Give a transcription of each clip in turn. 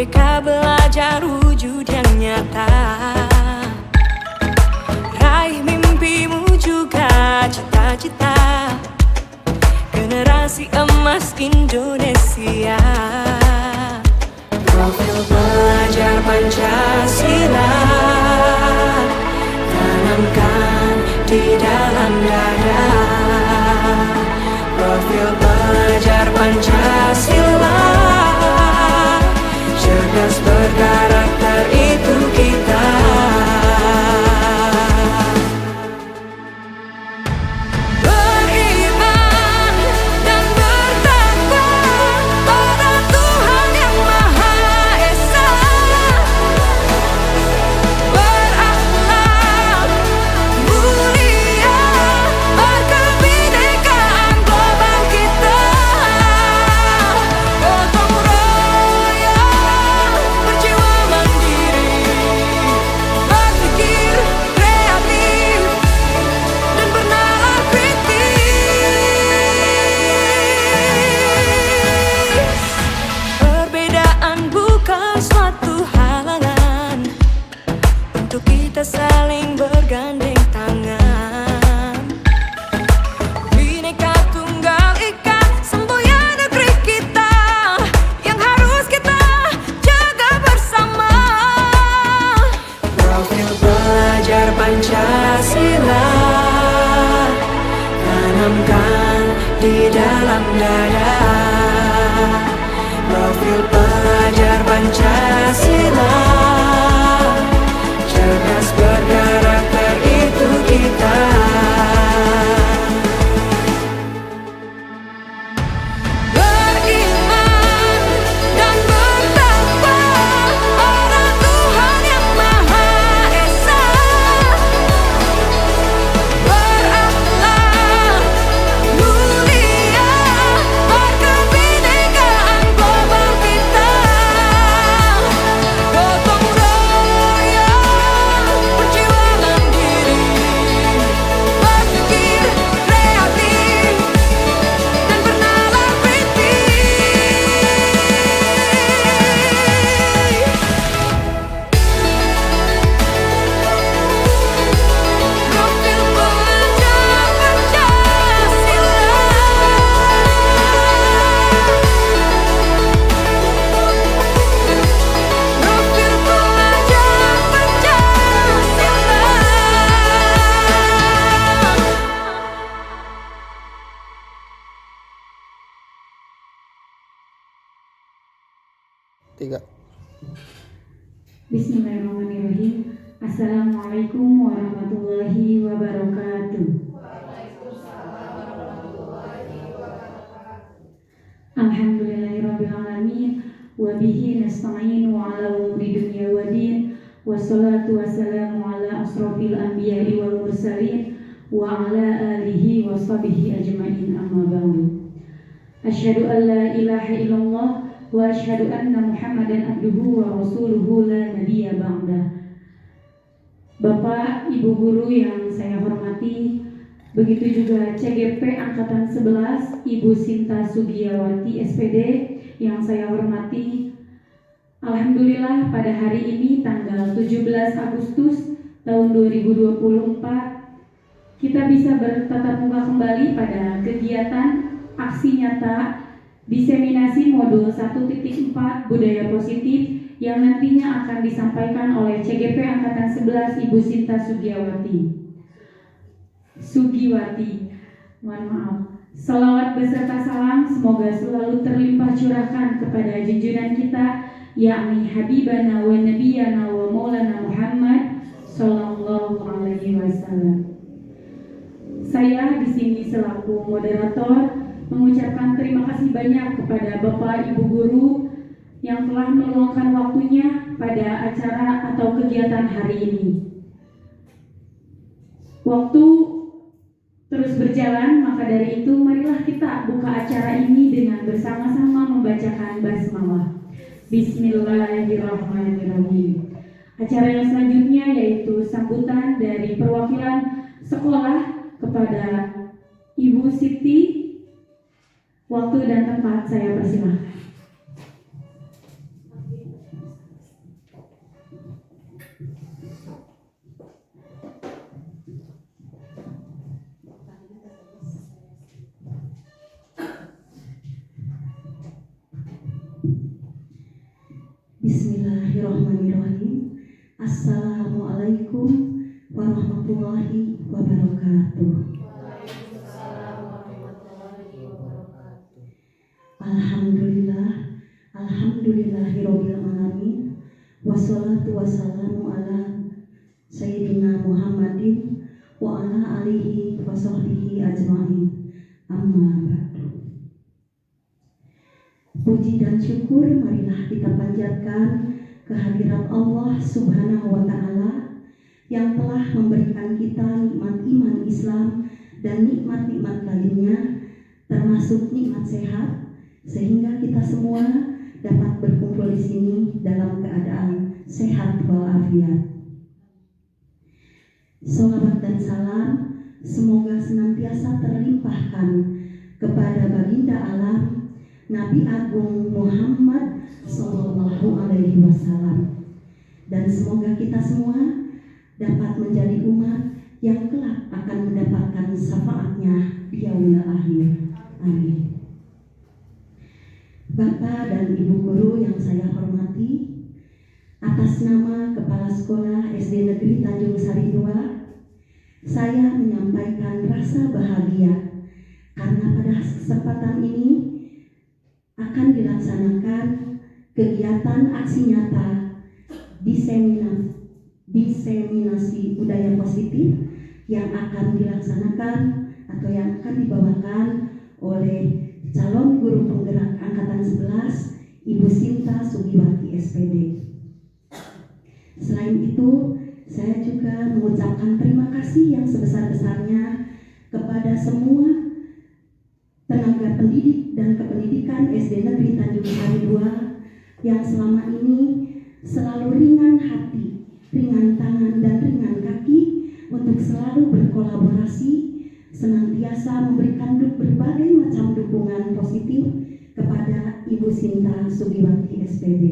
Merdeka belajar wujud yang nyata. Raih mimpimu juga cita-cita. Generasi emas Indonesia. Profil pelajar Pancasila tanamkan di dalam dada. Profil pelajar Pancasila, cerdas berkarakter itu kita. Beriman dan bertakwa pada Tuhan Yang Maha Esa. Berakhlak mulia, berkebinekaan global kita. Gotong royong, berjiwa mandiri, berpikir kreatif dan bernalar kritis. Perbedaan bukan suatu halangan untuk kita saling bergandeng tangan. Bhinneka Tunggal Ika, semboyan negeri kita yang harus kita jaga bersama. Profil pelajar Pancasila tanamkan di dalam dada. Profil pelajar Pancasila, cerdas berkarakter itu kita. Beriman dan bertakwa pada Tuhan Yang Maha Esa. Berakhlak mulia, berkebinekaan global kita. Gotong royong, berjiwa mandiri, berpikir kreatif dan bernalar kritis. Profil pelajar Pancasila. Profil pelajar Pancasila. Tiga. Bismillahirrahmanirrahim. Assalamualaikum warahmatullahi wabarakatuh. Alhamdulillahirrabbilalamin. Wabihi nasta'inu ala umuri dunya wa din. Wassalatu wassalamu ala asrafil anbiya'i wal mursalin wa ala alihi wa sahbihi ajma'in, amma ba'du. Asyhadu an la ilaha illallah wa asyhadu anna Muhammadan abduhu wa rasuluhu la nabiyya ba'dah. Bapak, Ibu guru yang saya hormati, begitu juga CGP Angkatan 11, Ibu Sinta Sugiyawati SPD yang saya hormati. Alhamdulillah pada hari ini tanggal 17 Agustus tahun 2024 kita bisa bertatap muka kembali pada kegiatan aksi nyata diseminasi modul 1.4 budaya positif yang nantinya akan disampaikan oleh CGP Angkatan 11 Ibu Sinta Sugiwati. Mohon maaf. Salawat beserta salam semoga selalu terlimpah curahkan kepada junjungan kita, yakni Habibana wa Nabiyana wa Maulana Muhammad Sallallahu Alaihi Wasallam. Saya di sini selaku moderator mengucapkan terima kasih banyak kepada Bapak Ibu guru yang telah meluangkan waktunya pada acara atau kegiatan hari ini. Waktu terus berjalan, maka dari itu marilah kita buka acara ini dengan bersama-sama membacakan basmalah. Bismillahirrahmanirrahim. Acara yang selanjutnya yaitu sambutan dari perwakilan sekolah kepada Ibu Siti. Waktu dan tempat saya persilahkan. Bismillahirrahmanirrahim. Assalamualaikum warahmatullahi wabarakatuh. Alhamdulillahirabbil alamin. Wassalatu wassalamu ala sayyidina Muhammadin wa ala alihi wa sahbihi ajmain. Amma ba'du. Puji dan syukur marilah kita panjatkan kehadirat Allah Subhanahu wa taala yang telah memberikan kita nikmat iman Islam dan nikmat-nikmat lainnya, termasuk nikmat sehat, sehingga kita semua dapat berkumpul di sini dalam keadaan sehat walafiat. Salawat dan salam semoga senantiasa terlimpahkan kepada baginda alam Nabi Agung Muhammad Sallallahu Alaihi Wasallam, dan semoga kita semua dapat menjadi umat yang kelak akan mendapatkan syafaatnya di yaumil akhir. Amin. Bapak dan Ibu guru yang saya hormati, atas nama Kepala Sekolah SD Negeri Tanjung Sari II, saya menyampaikan rasa bahagia karena pada kesempatan ini akan dilaksanakan kegiatan aksi nyata diseminasi budaya positif yang akan dilaksanakan atau yang akan dibawakan oleh calon guru penggerak angkatan 11 Ibu Sinta Sugiwati SPD. Selain itu, saya juga mengucapkan terima kasih yang sebesar-besarnya kepada semua tenaga pendidik dan kependidikan SD Negeri Tanjung Sari II yang selama ini selalu ringan hati, ringan tangan, dan ringan kaki untuk selalu berkolaborasi, senantiasa memberikan berbagai macam dukungan positif kepada Ibu Sinta Sugiwati SPD.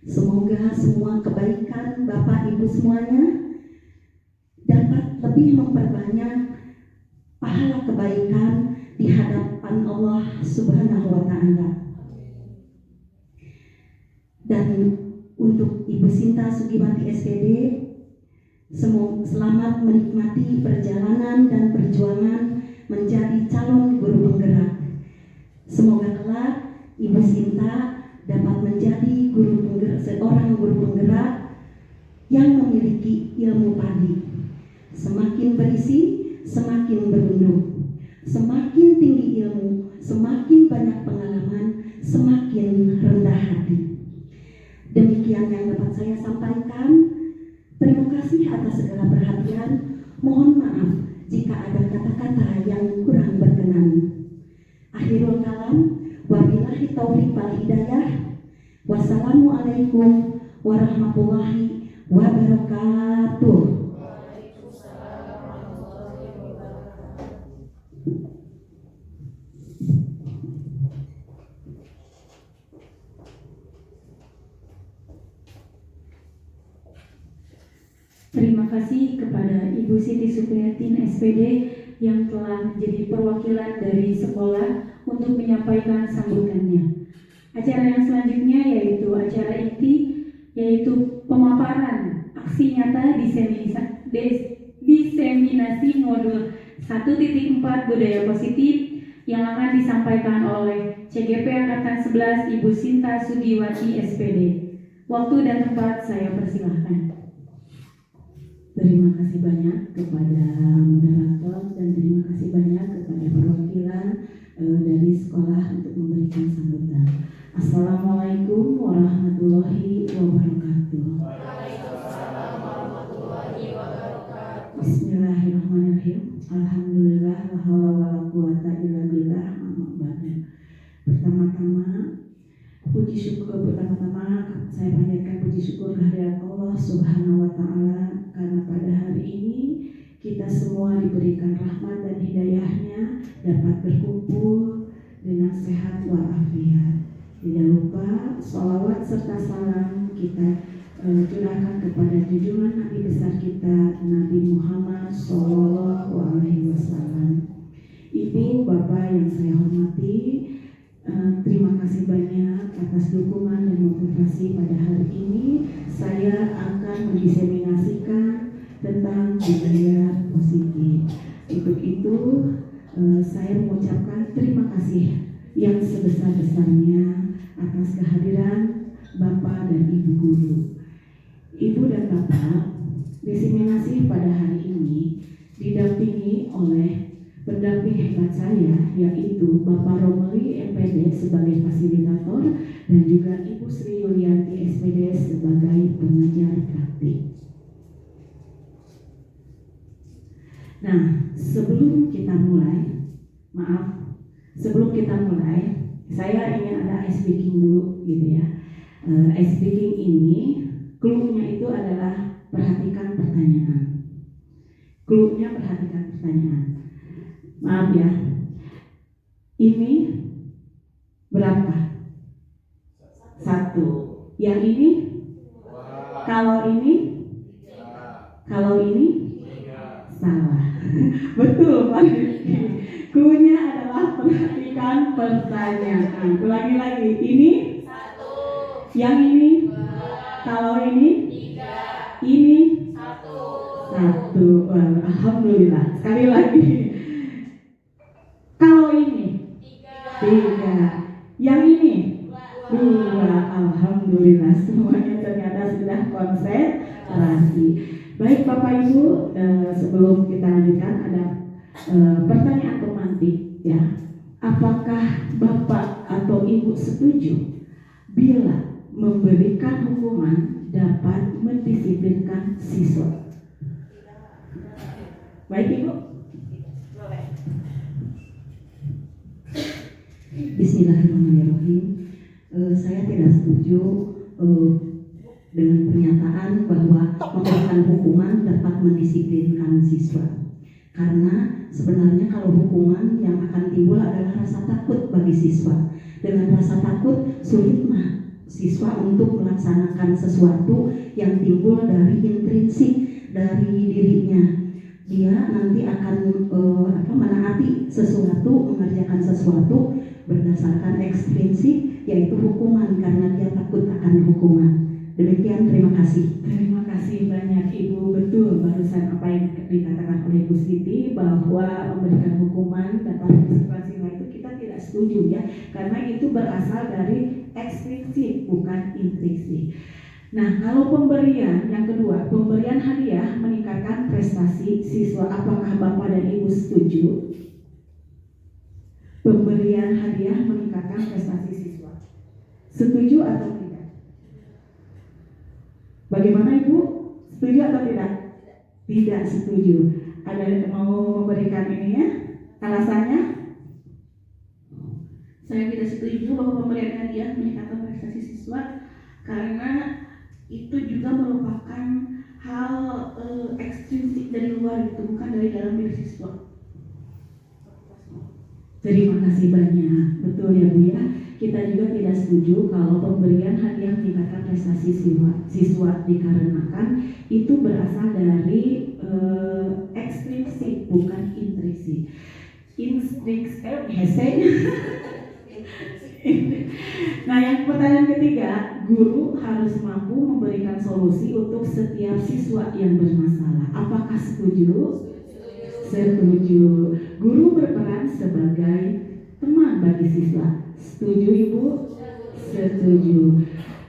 Semoga semua kebaikan Bapak Ibu semuanya dapat lebih memperbanyak pahala kebaikan di hadapan Allah Subhanahu wa taala. Dan untuk Ibu Sinta Sugiwati SPD, selamat menikmati perjalanan dan perjuangan menjadi calon guru penggerak. Semoga kelak Ibu Sinta dapat menjadi seorang guru penggerak yang memiliki ilmu padi. Semakin berisi, semakin berundung. Semakin tinggi ilmu, semakin banyak pengalaman, semakin rendah hati. Demikian yang dapat saya sampaikan. Terima kasih atas segala perhatian. Mohon maaf jika ada kata-kata yang kurang berkenan. Akhirul kalam, wabillahi taufiq wal hidayah. Wassalamualaikum warahmatullahi wabarakatuh. Terima kasih kepada Ibu Siti Supriyatin SPD yang telah menjadi perwakilan dari sekolah untuk menyampaikan sambutannya. Acara yang selanjutnya yaitu acara inti, yaitu pemaparan aksi nyata diseminasi modul 1.4 budaya positif yang akan disampaikan oleh CGP Angkatan 11 Ibu Sinta Sugiwati SPD. Waktu dan tempat saya persilahkan. Terima kasih banyak kepada moderator dan terima kasih banyak kepada perwakilan dari sekolah untuk memberikan sambutan. Assalamualaikum warahmatullahi wabarakatuh. Bismillahirrahmanirrahim. Alhamdulillah la haula wala quwata illa billah. Pertama-tama saya panjatkan puji syukur kehadirat Allah Subhanahu wa taala karena pada hari ini kita semua diberikan rahmat dan hidayahnya dapat berkumpul dengan sehat walafiat. Tidak lupa sholawat serta salam kita curahkan kepada junjungan Nabi besar kita Nabi Muhammad Sallallahu Alaihi Wasallam. Ibu, Bapak yang saya hormati, Terima kasih banyak atas dukungan dan motivasi pada hari ini. Saya akan mendiseminasikan tentang budaya positif. Untuk itu, saya mengucapkan terima kasih yang sebesar-besarnya atas kehadiran Bapak dan Ibu Guru. Ibu dan Bapak, diseminasi pada hari ini didampingi oleh pendamping hebat saya, yaitu Bapak Romeli MPD sebagai fasilitator dan juga Ibu Sri Yulianti SPD sebagai pengajar praktik. Nah, sebelum kita mulai, saya ingin ada ice breaking dulu gitu ya. Ice breaking ini, clue-nya itu adalah perhatikan pertanyaan. Clue-nya perhatikan pertanyaan. Maaf ya, ini berapa? 1. Yang ini? Kalau ini? Kalau ini? Salah. Betul, Pak Rizky. Clue-nya adalah perhatikan pertanyaan. Ulangi lagi. Ini? 1. Yang ini? 2. Kalau ini? 3. Ini? 1. Wah, alhamdulillah. Sekali lagi. Kalau ini? 3. Yang ini? 2. Alhamdulillah, semuanya ternyata sudah konsentrasi. Baik Bapak Ibu, sebelum kita lanjutkan ada pertanyaan pemantik ya. Apakah Bapak atau Ibu setuju bila memberikan hukuman dapat mendisiplinkan siswa? Baik Ibu. Bismillahirrahmanirrahim. Saya tidak setuju dengan pernyataan bahwa memberikan hukuman dapat mendisiplinkan siswa. Karena sebenarnya kalau hukuman yang akan timbul adalah rasa takut bagi siswa. Dengan rasa takut sulitlah siswa untuk melaksanakan sesuatu yang timbul dari intrinsik dari dirinya. Dia nanti akan menaati sesuatu, mengerjakan sesuatu berdasarkan ekstrinsik, yaitu hukuman, karena dia takut akan hukuman. Demikian, terima kasih. Terima kasih banyak Ibu. Betul barusan apa yang dikatakan oleh Bu Siti bahwa memberikan hukuman dapat mendisiplinkan itu kita tidak setuju ya, karena itu berasal dari ekstrinsik bukan intrinsik. Nah, kalau pemberian yang kedua, pemberian hadiah meningkatkan prestasi siswa, apakah Bapak dan Ibu setuju? Pemberian hadiah meningkatkan prestasi siswa. Setuju atau tidak? Bagaimana Ibu? Setuju atau tidak? Tidak setuju. Ada yang mau memberikan ini ya? Alasannya? Saya tidak setuju bahwa pemberian hadiah meningkatkan prestasi siswa karena itu juga merupakan hal ekstrinsik dari luar, itu bukan dari dalam diri siswa. Terima kasih banyak. Betul ya Bu ya. Kita juga tidak setuju kalau pemberian hadiah meningkatkan prestasi siswa dikarenakan itu berasal dari ekstrinsik bukan intrinsik. Nah, yang pertanyaan ketiga, guru harus mampu memberikan solusi untuk setiap siswa yang bermasalah. Apakah setuju? Setuju. Guru berperan sebagai teman bagi siswa. Setuju Ibu? Setuju.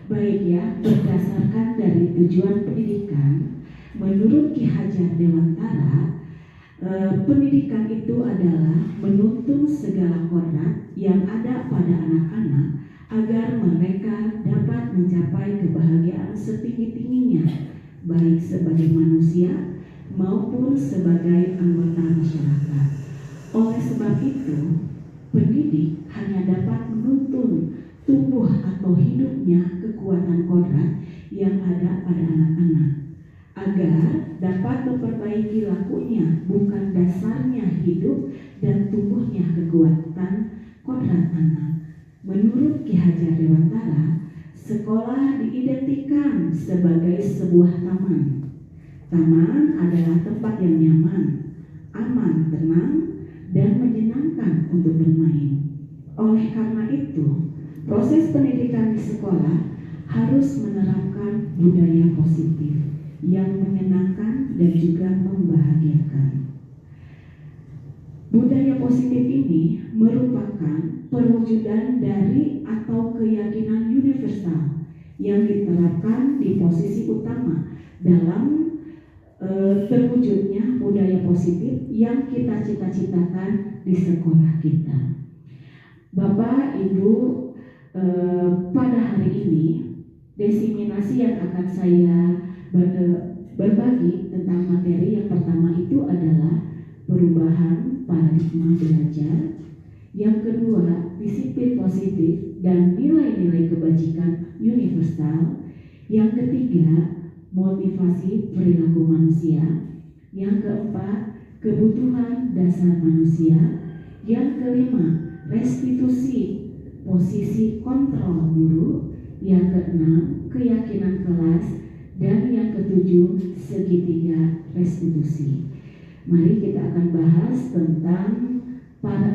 Baik ya, berdasarkan dari tujuan pendidikan, menurut Ki Hajar Dewantara, pendidikan itu adalah menuntun segala kodrat yang ada pada anak-anak agar mereka dapat mencapai kebahagiaan setinggi-tingginya, baik sebagai manusia maupun sebagai anggota masyarakat. Oleh sebab itu, pendidik hanya dapat menuntun tubuh atau hidupnya kekuatan kodrat yang ada pada anak-anak agar dapat memperbaiki lakunya, bukan dasarnya hidup dan tumbuhnya kekuatan kodrat anak. Menurut Ki Hajar Dewantara, sekolah diidentikan sebagai sebuah taman. Taman adalah tempat yang nyaman, aman, tenang, dan menyenangkan untuk bermain. Oleh karena itu, proses pendidikan di sekolah harus menerapkan budaya positif yang menyenangkan dan juga membahagiakan. Budaya positif ini merupakan perwujudan dari atau keyakinan universal yang diterapkan di posisi utama dalam terwujudnya budaya positif yang kita cita-citakan di sekolah kita. Bapak, Ibu, pada hari ini diseminasi yang akan saya berbagi tentang materi yang pertama itu adalah perubahan paradigma belajar. Yang kedua, disiplin positif dan nilai-nilai kebajikan universal. Yang ketiga, motivasi perilaku manusia. Yang keempat, kebutuhan dasar manusia. Yang kelima, restitusi posisi kontrol guru. Yang keenam, keyakinan kelas. Dan yang ketujuh, segitiga restitusi. Mari kita akan bahas tentang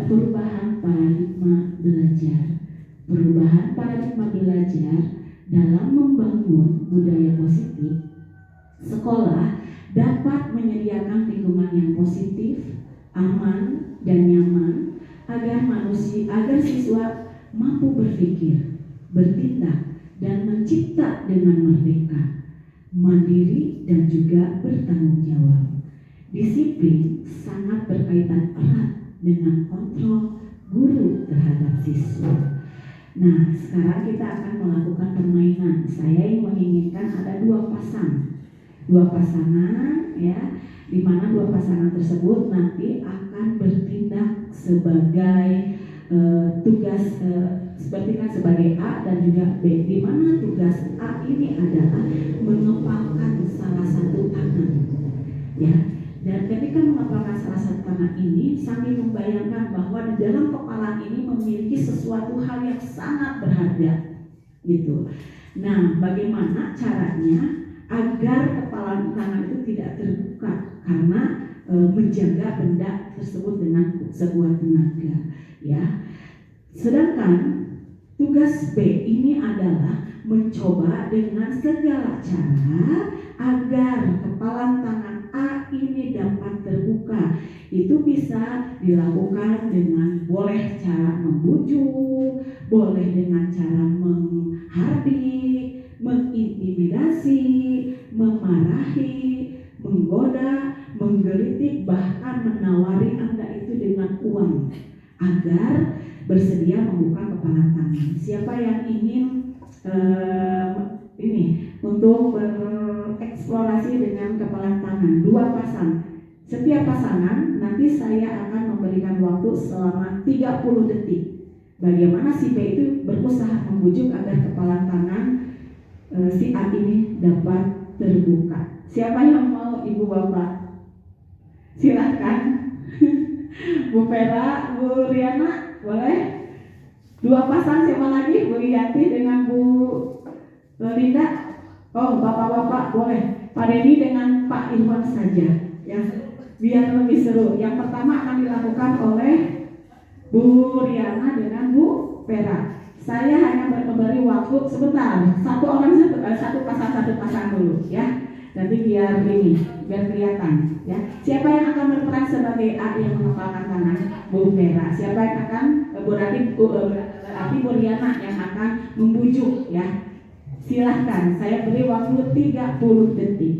perubahan paradigma belajar. Perubahan paradigma belajar dalam membangun budaya positif. Sekolah dapat menyediakan lingkungan yang positif, aman, dan nyaman agar siswa mampu berpikir, bertindak, dan mencipta dengan merdeka, mandiri, dan juga bertanggung jawab. Disiplin sangat berkaitan erat dengan kontrol guru terhadap siswa. Nah, sekarang kita akan melakukan permainan. Saya yang menginginkan ada dua pasangan, ya, di mana dua pasangan tersebut nanti akan bertindak sebagai tugas sebagai A dan juga B, di mana tugas A ini adalah mengepalkan salah satu tangan, ya. Dan ketika mengepalkan salah satu tangan ini sambil membayangkan bahwa di dalam kepalan ini memiliki sesuatu hal yang sangat berharga, gitu. Nah, bagaimana caranya agar kepalan tangan itu tidak terbuka karena menjaga benda tersebut dengan sebuah tenaga, ya. Sedangkan tugas B ini adalah mencoba dengan segala cara agar kepalan tangan A ini dapat terbuka. Itu bisa dilakukan dengan boleh cara membujuk, boleh dengan cara menghardik, mengintimidasi, memarahi, menggoda, menggelitik, bahkan menawari Anda itu dengan uang agar bersedia membuka kepala tangan. Siapa yang ingin untuk bereksplorasi dengan kepala tangan? Dua pasang. Setiap pasangan nanti saya akan memberikan waktu selama 30 detik. Bagaimana si B itu berusaha membujuk agar kepala tangan si A ini dapat terbuka. Siapa yang mau, Ibu Bapak? Silahkan. Bu Vera, Bu Riana, boleh? Dua pasang, siapa lagi? Bu Yanti dengan Bu Linda. Oh, bapak-bapak boleh. Pak Denny dengan Pak Irwan saja, ya, biar lebih seru. Yang pertama akan dilakukan oleh Bu Riana dengan Bu Vera. Saya hanya memberi waktu sebentar. Satu pasang dulu, ya. Nanti biar kelihatan, ya. Siapa yang akan berperan sebagai A yang mengepalkan tangan? Bu Vera. Siapa yang akan berarti Bu Riana yang akan membujuk, ya. Silahkan, saya beri waktu 30 detik.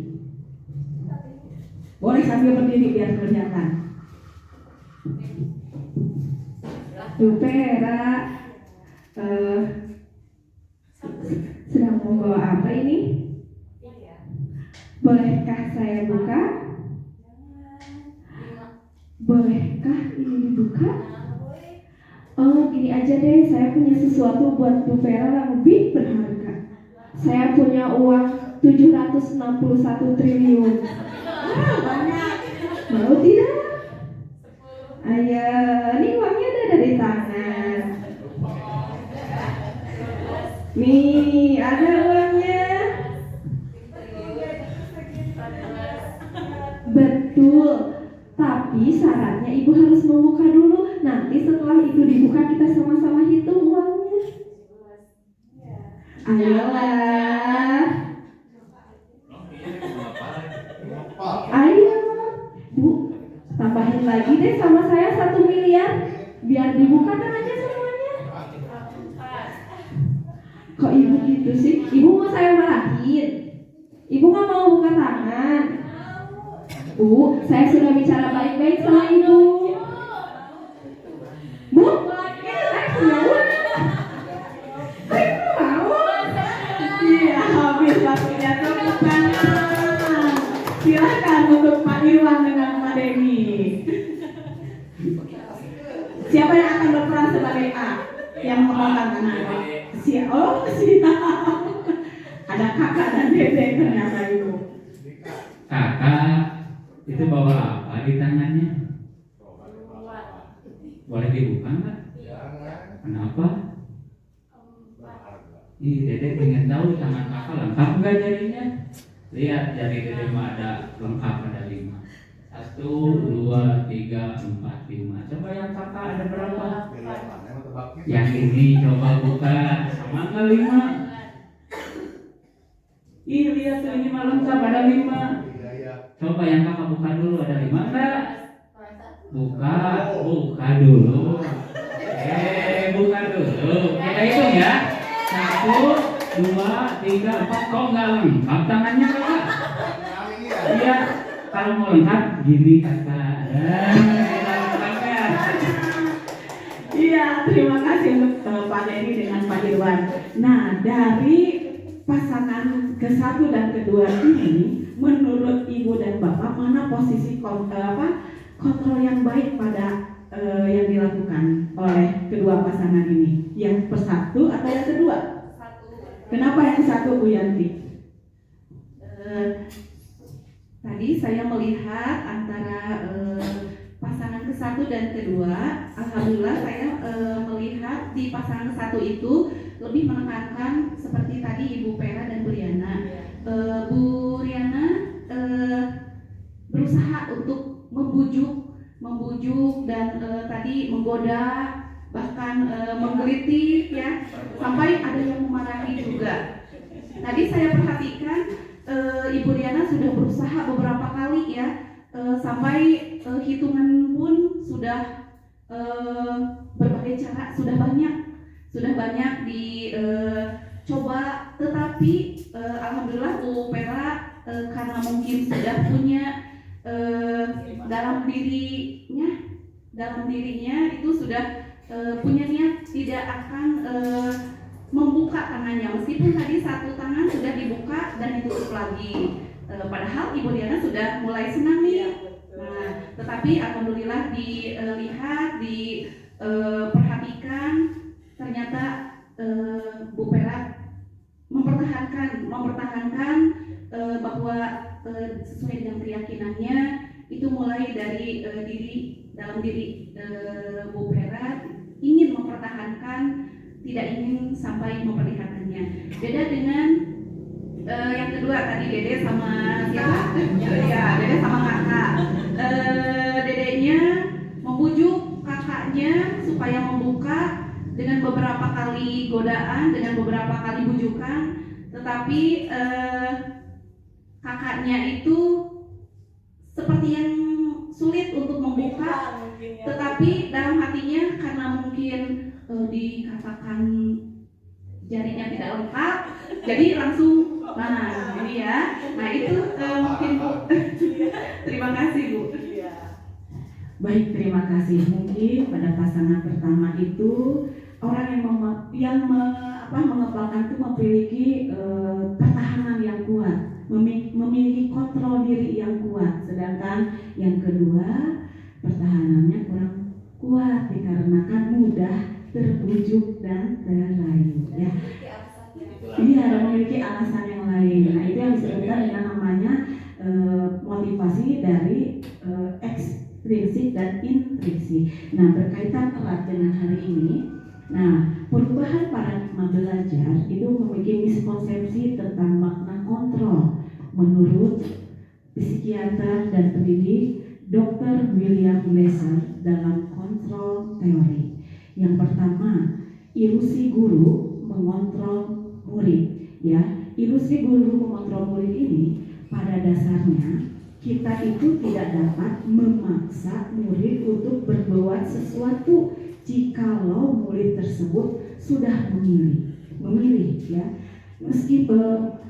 Boleh sambil berdiri biar kelihatan. Bu Vera sedang membawa apa ini? Bolehkah saya buka? Bolehkah ini dibuka? Oh, gini aja deh, saya punya sesuatu buat Bu Vera yang lebih berharga. Saya punya uang 761 triliun. Wah, banyak. Mau tidak? Ayo, ini uangnya ada di tangan. Nih, ada uangnya. Betul. Tapi syaratnya ibu harus membuka dulu. Nanti setelah itu dibuka kita sama-sama hitung uangnya. Ayolah. Ayo, Bu, tambahin lagi deh sama saya 1 miliar. Biar dibukakan aja semuanya. Kok ibu gitu sih? Ibu mau saya marahin? Ibu nggak mau buka tangan? Bu, saya sudah bicara baik-baik sama ibu. Bu, saya punya uang. Saya mau. Iya, habis waktunya tepuk tangan. Silakan untuk Pak Irwan dengan Mbak Deni. Siapa yang akan berperan sebagai A? Yang mengembangkan tangan. Siap. Ada kakak dan dede ternyata ibu. Kakak itu bawa apa di tangannya? Boleh dibuka nggak? Kenapa? Ih, Dede ingin tahu tangan kakak lengkap nggak jarinya? Lihat jari Dede mah ada lengkap, ada 5. 1, 2, 3, 4, 5. Coba yang kakak ada berapa? Yang ini coba buka, sama nggak 5? Ih, lihat tuh ini mah lengkap, ada 5. Coba yang kakak buka dulu, ada 5 enggak? Buka dulu. Buka dulu. Kita hitung ya. 1, 2, 3, 4. Kok nggak lengkap tangannya kakak? Iya, kalau mau lengkap gini kakak. Lengkap ya. Iya, terima kasih untuk Pak Deni dengan Pak Irwan. Nah, dari pasangan ke-1 dan ke-2 ini, menurut Ibu dan Bapak mana posisi kontrol yang baik pada yang dilakukan oleh kedua pasangan ini? Yang persatu atau yang kedua? Kenapa yang satu, Bu Yanti? Tadi saya melihat antara pasangan ke-1 dan ke-2, alhamdulillah saya melihat di pasangan ke-1 itu lebih menekankan seperti tadi Ibu Pera dan Bu Riana. Bu Riana berusaha untuk membujuk dan tadi menggoda, bahkan menggelitik ya, sampai ada yang memarahi juga. Tadi saya perhatikan Ibu Riana sudah berusaha beberapa kali ya, sampai hitungan pun sudah berbagai cara, sudah banyak dicoba, tetapi alhamdulillah Bu Pera karena mungkin sudah punya dalam dirinya itu sudah punya niat tidak akan membuka tangannya, meskipun tadi satu tangan sudah dibuka dan ditutup lagi. Padahal Ibu Diana sudah mulai senang nih. Nah, tetapi alhamdulillah dilihat, diperhatikan, ternyata Bu Pera mempertahankan bahwa sesuai dengan keyakinannya itu mulai dari dalam diri Bu Pera ingin mempertahankan, tidak ingin sampai memperlihatkannya. Beda dengan yang kedua tadi Dede sama siapa? Ya, Dede sama kakak. Dedenya membujuk kakaknya supaya membuka dengan beberapa kali godaan, dengan beberapa kali bujukan, tetapi kakaknya itu seperti yang sulit untuk membuka, tetapi dalam hatinya karena mungkin dikatakan jarinya tidak lengkap, jadi langsung ini ya. Nah itu mungkin Bu. Terima kasih Bu. Baik, terima kasih. Mungkin pada pasangan pertama itu orang yang mengepalkan itu memiliki pertahanan yang kuat, memiliki kontrol diri yang kuat, sedangkan yang kedua pertahanannya kurang kuat dikarenakan mudah terbujuk dan terayu ya. Ini ada memiliki alasan yang lain. Nah itu yang disebutkan dengan namanya motivasi dari ekstrinsik dan intrinsik. Nah berkaitan erat dengan hari ini. Nah perubahan paradigma belajar itu memiliki miskonsepsi tentang makna kontrol menurut psikiater dan pendidik Dr. William Glasser dalam kontrol teori. Yang pertama, ilusi guru mengontrol murid. Ya, ilusi guru mengontrol murid ini pada dasarnya kita itu tidak dapat memaksa murid untuk berbuat sesuatu jikalau murid tersebut sudah memilih ya. Meskipun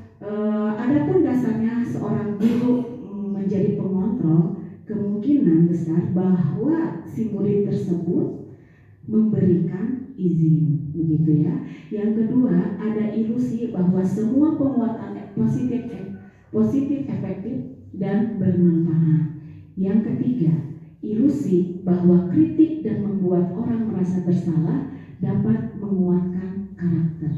adapun dasarnya seorang guru menjadi pengontrol, kemungkinan besar bahwa si murid tersebut memberikan izin, begitu ya. Yang kedua, ada ilusi bahwa semua penguatan positif, efektif dan bermanfaat. Yang ketiga, ilusi bahwa kritik dan membuat orang merasa bersalah dapat menguatkan karakter.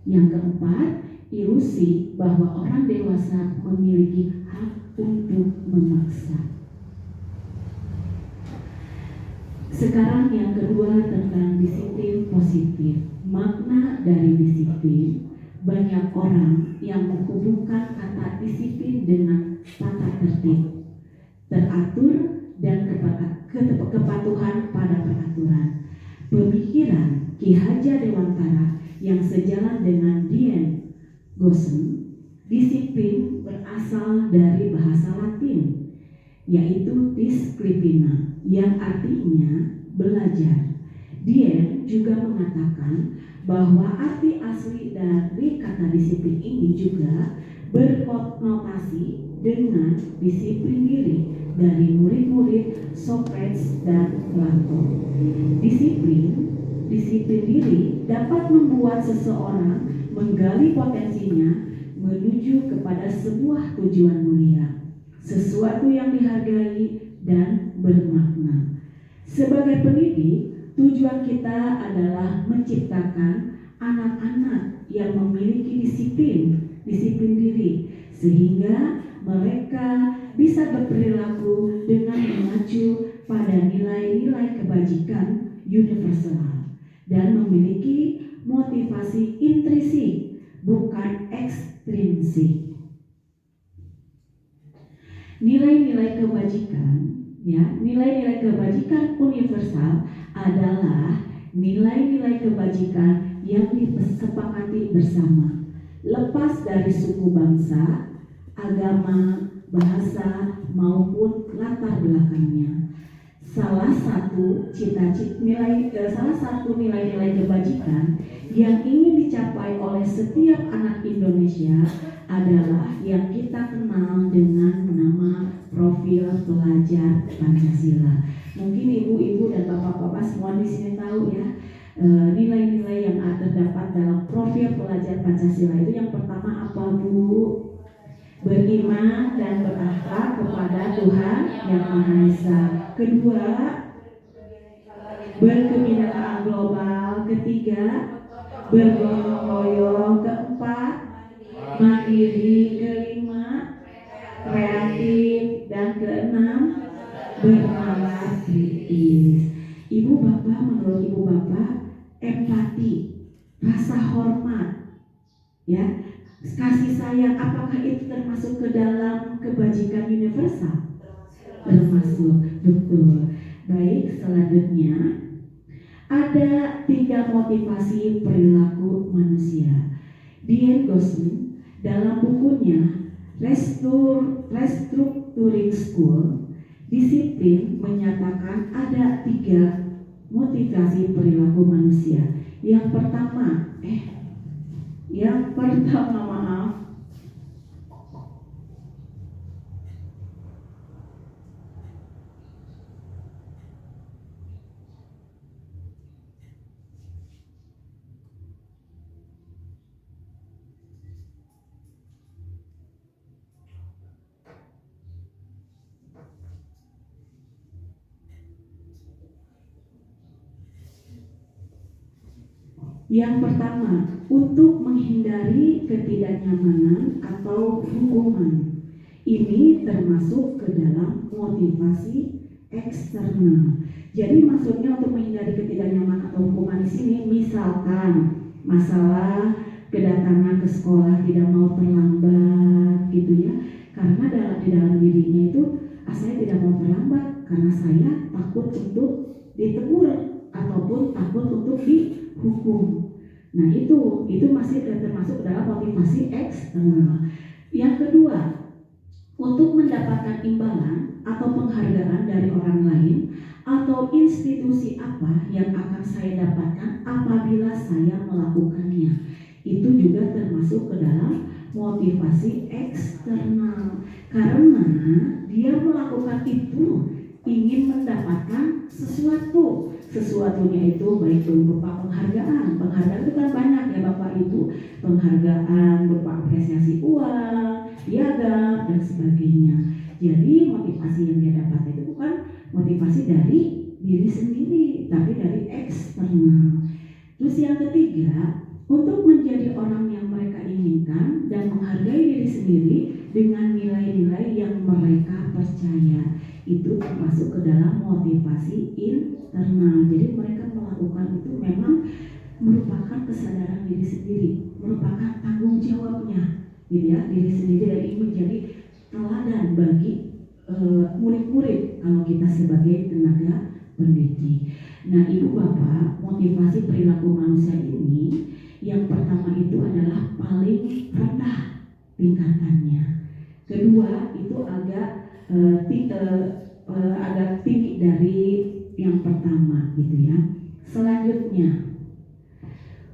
Yang keempat, ilusi bahwa orang dewasa memiliki hak untuk memaksa. Sekarang yang kedua tentang disiplin positif. Makna dari disiplin, banyak orang yang menghubungkan kata disiplin dengan tata tertib, teratur, dan kepatuhan pada peraturan. Pemikiran Ki Hajar Dewantara yang sejalan dengan Dian Gosen, disiplin berasal dari bahasa Latin, yaitu disciplina, yang artinya belajar. Dia juga mengatakan bahwa arti asli dari kata disiplin ini juga berkonotasi dengan disiplin diri dari murid-murid Socrates dan Plato. Disiplin diri dapat membuat seseorang menggali potensinya menuju kepada sebuah tujuan mulia, sesuatu yang dihargai dan bermakna. Sebagai pendidik, tujuan kita adalah menciptakan anak-anak yang memiliki disiplin diri, sehingga mereka bisa berperilaku dengan mengacu pada nilai-nilai kebajikan universal dan memiliki motivasi intrinsik, bukan ekstrinsik. Nilai-nilai kebajikan universal adalah nilai-nilai kebajikan yang disepakati bersama, lepas dari suku bangsa, agama, bahasa, maupun latar belakangnya. Salah satu nilai-nilai kebajikan yang ingin dicapai oleh setiap anak Indonesia adalah yang kita kenal dengan nama profil pelajar Pancasila. Mungkin ibu-ibu dan bapak-bapak semua di sini tahu ya, nilai-nilai yang terdapat dalam profil pelajar Pancasila itu yang pertama apa, Bu? Beriman dan berakhlak kepada Tuhan Yang Maha Esa. Kedua, berkebinekaan global. Ketiga, bergotong royong. Keempat, mandiri. Kelima, kreatif. Dan keenam, bernalar kritis. Ibu bapak, menurut ibu bapak, empati, rasa hormat, ya, kasih sayang, apakah itu termasuk ke dalam kebajikan universal? Termasuk, betul. Baik, selanjutnya ada 3 motivasi perilaku manusia. Dian Gosen dalam bukunya Restructuring School, disiplin menyatakan ada 3 motivasi perilaku manusia. Yang pertama, yang pertama, untuk menghindari ketidaknyamanan atau hukuman. Ini termasuk ke dalam motivasi eksternal. Jadi maksudnya untuk menghindari ketidaknyamanan atau hukuman di sini, misalkan masalah kedatangan ke sekolah tidak mau terlambat gitu ya. Karena di dalam dirinya itu saya tidak mau terlambat karena saya takut untuk ditegur ataupun takut untuk dihukum. Nah itu masih termasuk dalam motivasi eksternal. Yang kedua, untuk mendapatkan imbalan atau penghargaan dari orang lain atau institusi apa yang akan saya dapatkan apabila saya melakukannya. Itu juga termasuk ke dalam motivasi eksternal, karena dia melakukan itu ingin mendapatkan sesuatunya itu baik berupa penghargaan itu kan banyak ya Bapak Ibu, penghargaan berupa apresiasi uang, piagam dan sebagainya. Jadi motivasi yang dia dapat itu bukan motivasi dari diri sendiri tapi dari eksternal. Terus yang ketiga, untuk menjadi orang yang mereka inginkan dan menghargai diri sendiri dengan nilai-nilai yang mereka percaya, itu termasuk ke dalam motivasi internal. Jadi mereka melakukan itu memang merupakan kesadaran diri sendiri, merupakan tanggung jawabnya, gitu ya, diri sendiri, dan ini menjadi teladan bagi murid-murid kalau kita sebagai tenaga pendidik. Nah, Ibu Bapak, motivasi perilaku manusia ini yang pertama itu adalah paling rendah tingkatannya. Kedua itu agak tinggi dari yang pertama, gitu ya. Selanjutnya,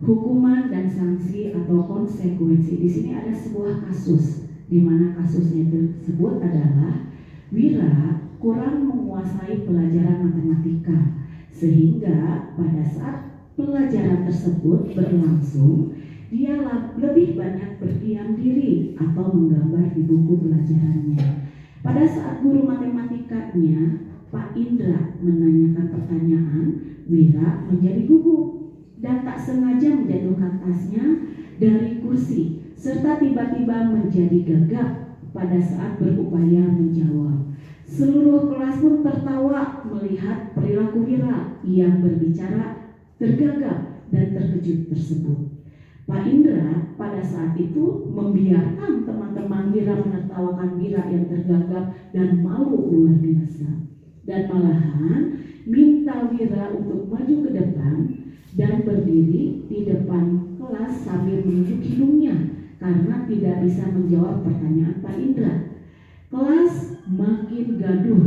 hukuman dan sanksi atau konsekuensi. Di sini ada sebuah kasus, di mana kasusnya tersebut adalah Wira kurang menguasai pelajaran matematika, sehingga pada saat pelajaran tersebut berlangsung, dia lebih banyak berdiam diri atau menggambar di buku pelajarannya. Pada saat guru matematikanya, Pak Indra, menanyakan pertanyaan, Wira menjadi gugup dan tak sengaja menjatuhkan tasnya dari kursi, serta tiba-tiba menjadi gagap pada saat berupaya menjawab. Seluruh kelas pun tertawa melihat perilaku Wira yang berbicara tergagap dan terkejut tersebut. Pak Indra pada saat itu membiarkan teman-teman Wira menertawakan Wira yang tergagap dan malu luar biasa, dan malahan minta Wira untuk maju ke depan dan berdiri di depan kelas sambil menunjuk hidungnya karena tidak bisa menjawab pertanyaan Pak Indra. Kelas makin gaduh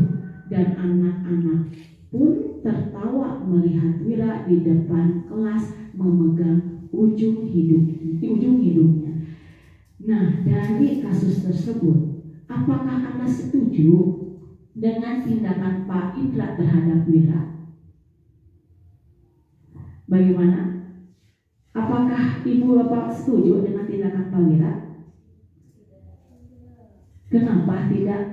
dan anak-anak pun tertawa melihat Wira di depan kelas memegang ujung hidungnya. Nah, dari kasus tersebut, apakah Anda setuju dengan tindakan Pak Indra terhadap Wira? Bagaimana? Apakah Ibu Bapak setuju dengan tindakan Pak Wira? Kenapa tidak?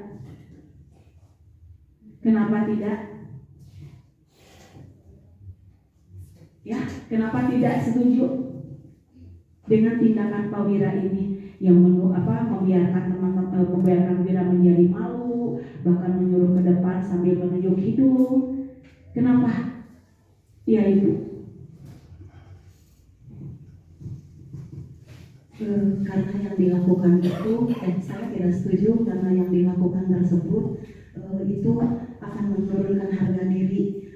Kenapa tidak? Ya, kenapa tidak setuju dengan tindakan Pak Wira ini yang membiarkan Wira menjadi malu, bahkan menyuruh ke depan sambil menunjuk hidung? Kenapa? Ya Ibu. Karena yang dilakukan itu, saya tidak setuju karena yang dilakukan tersebut itu akan menurunkan harga diri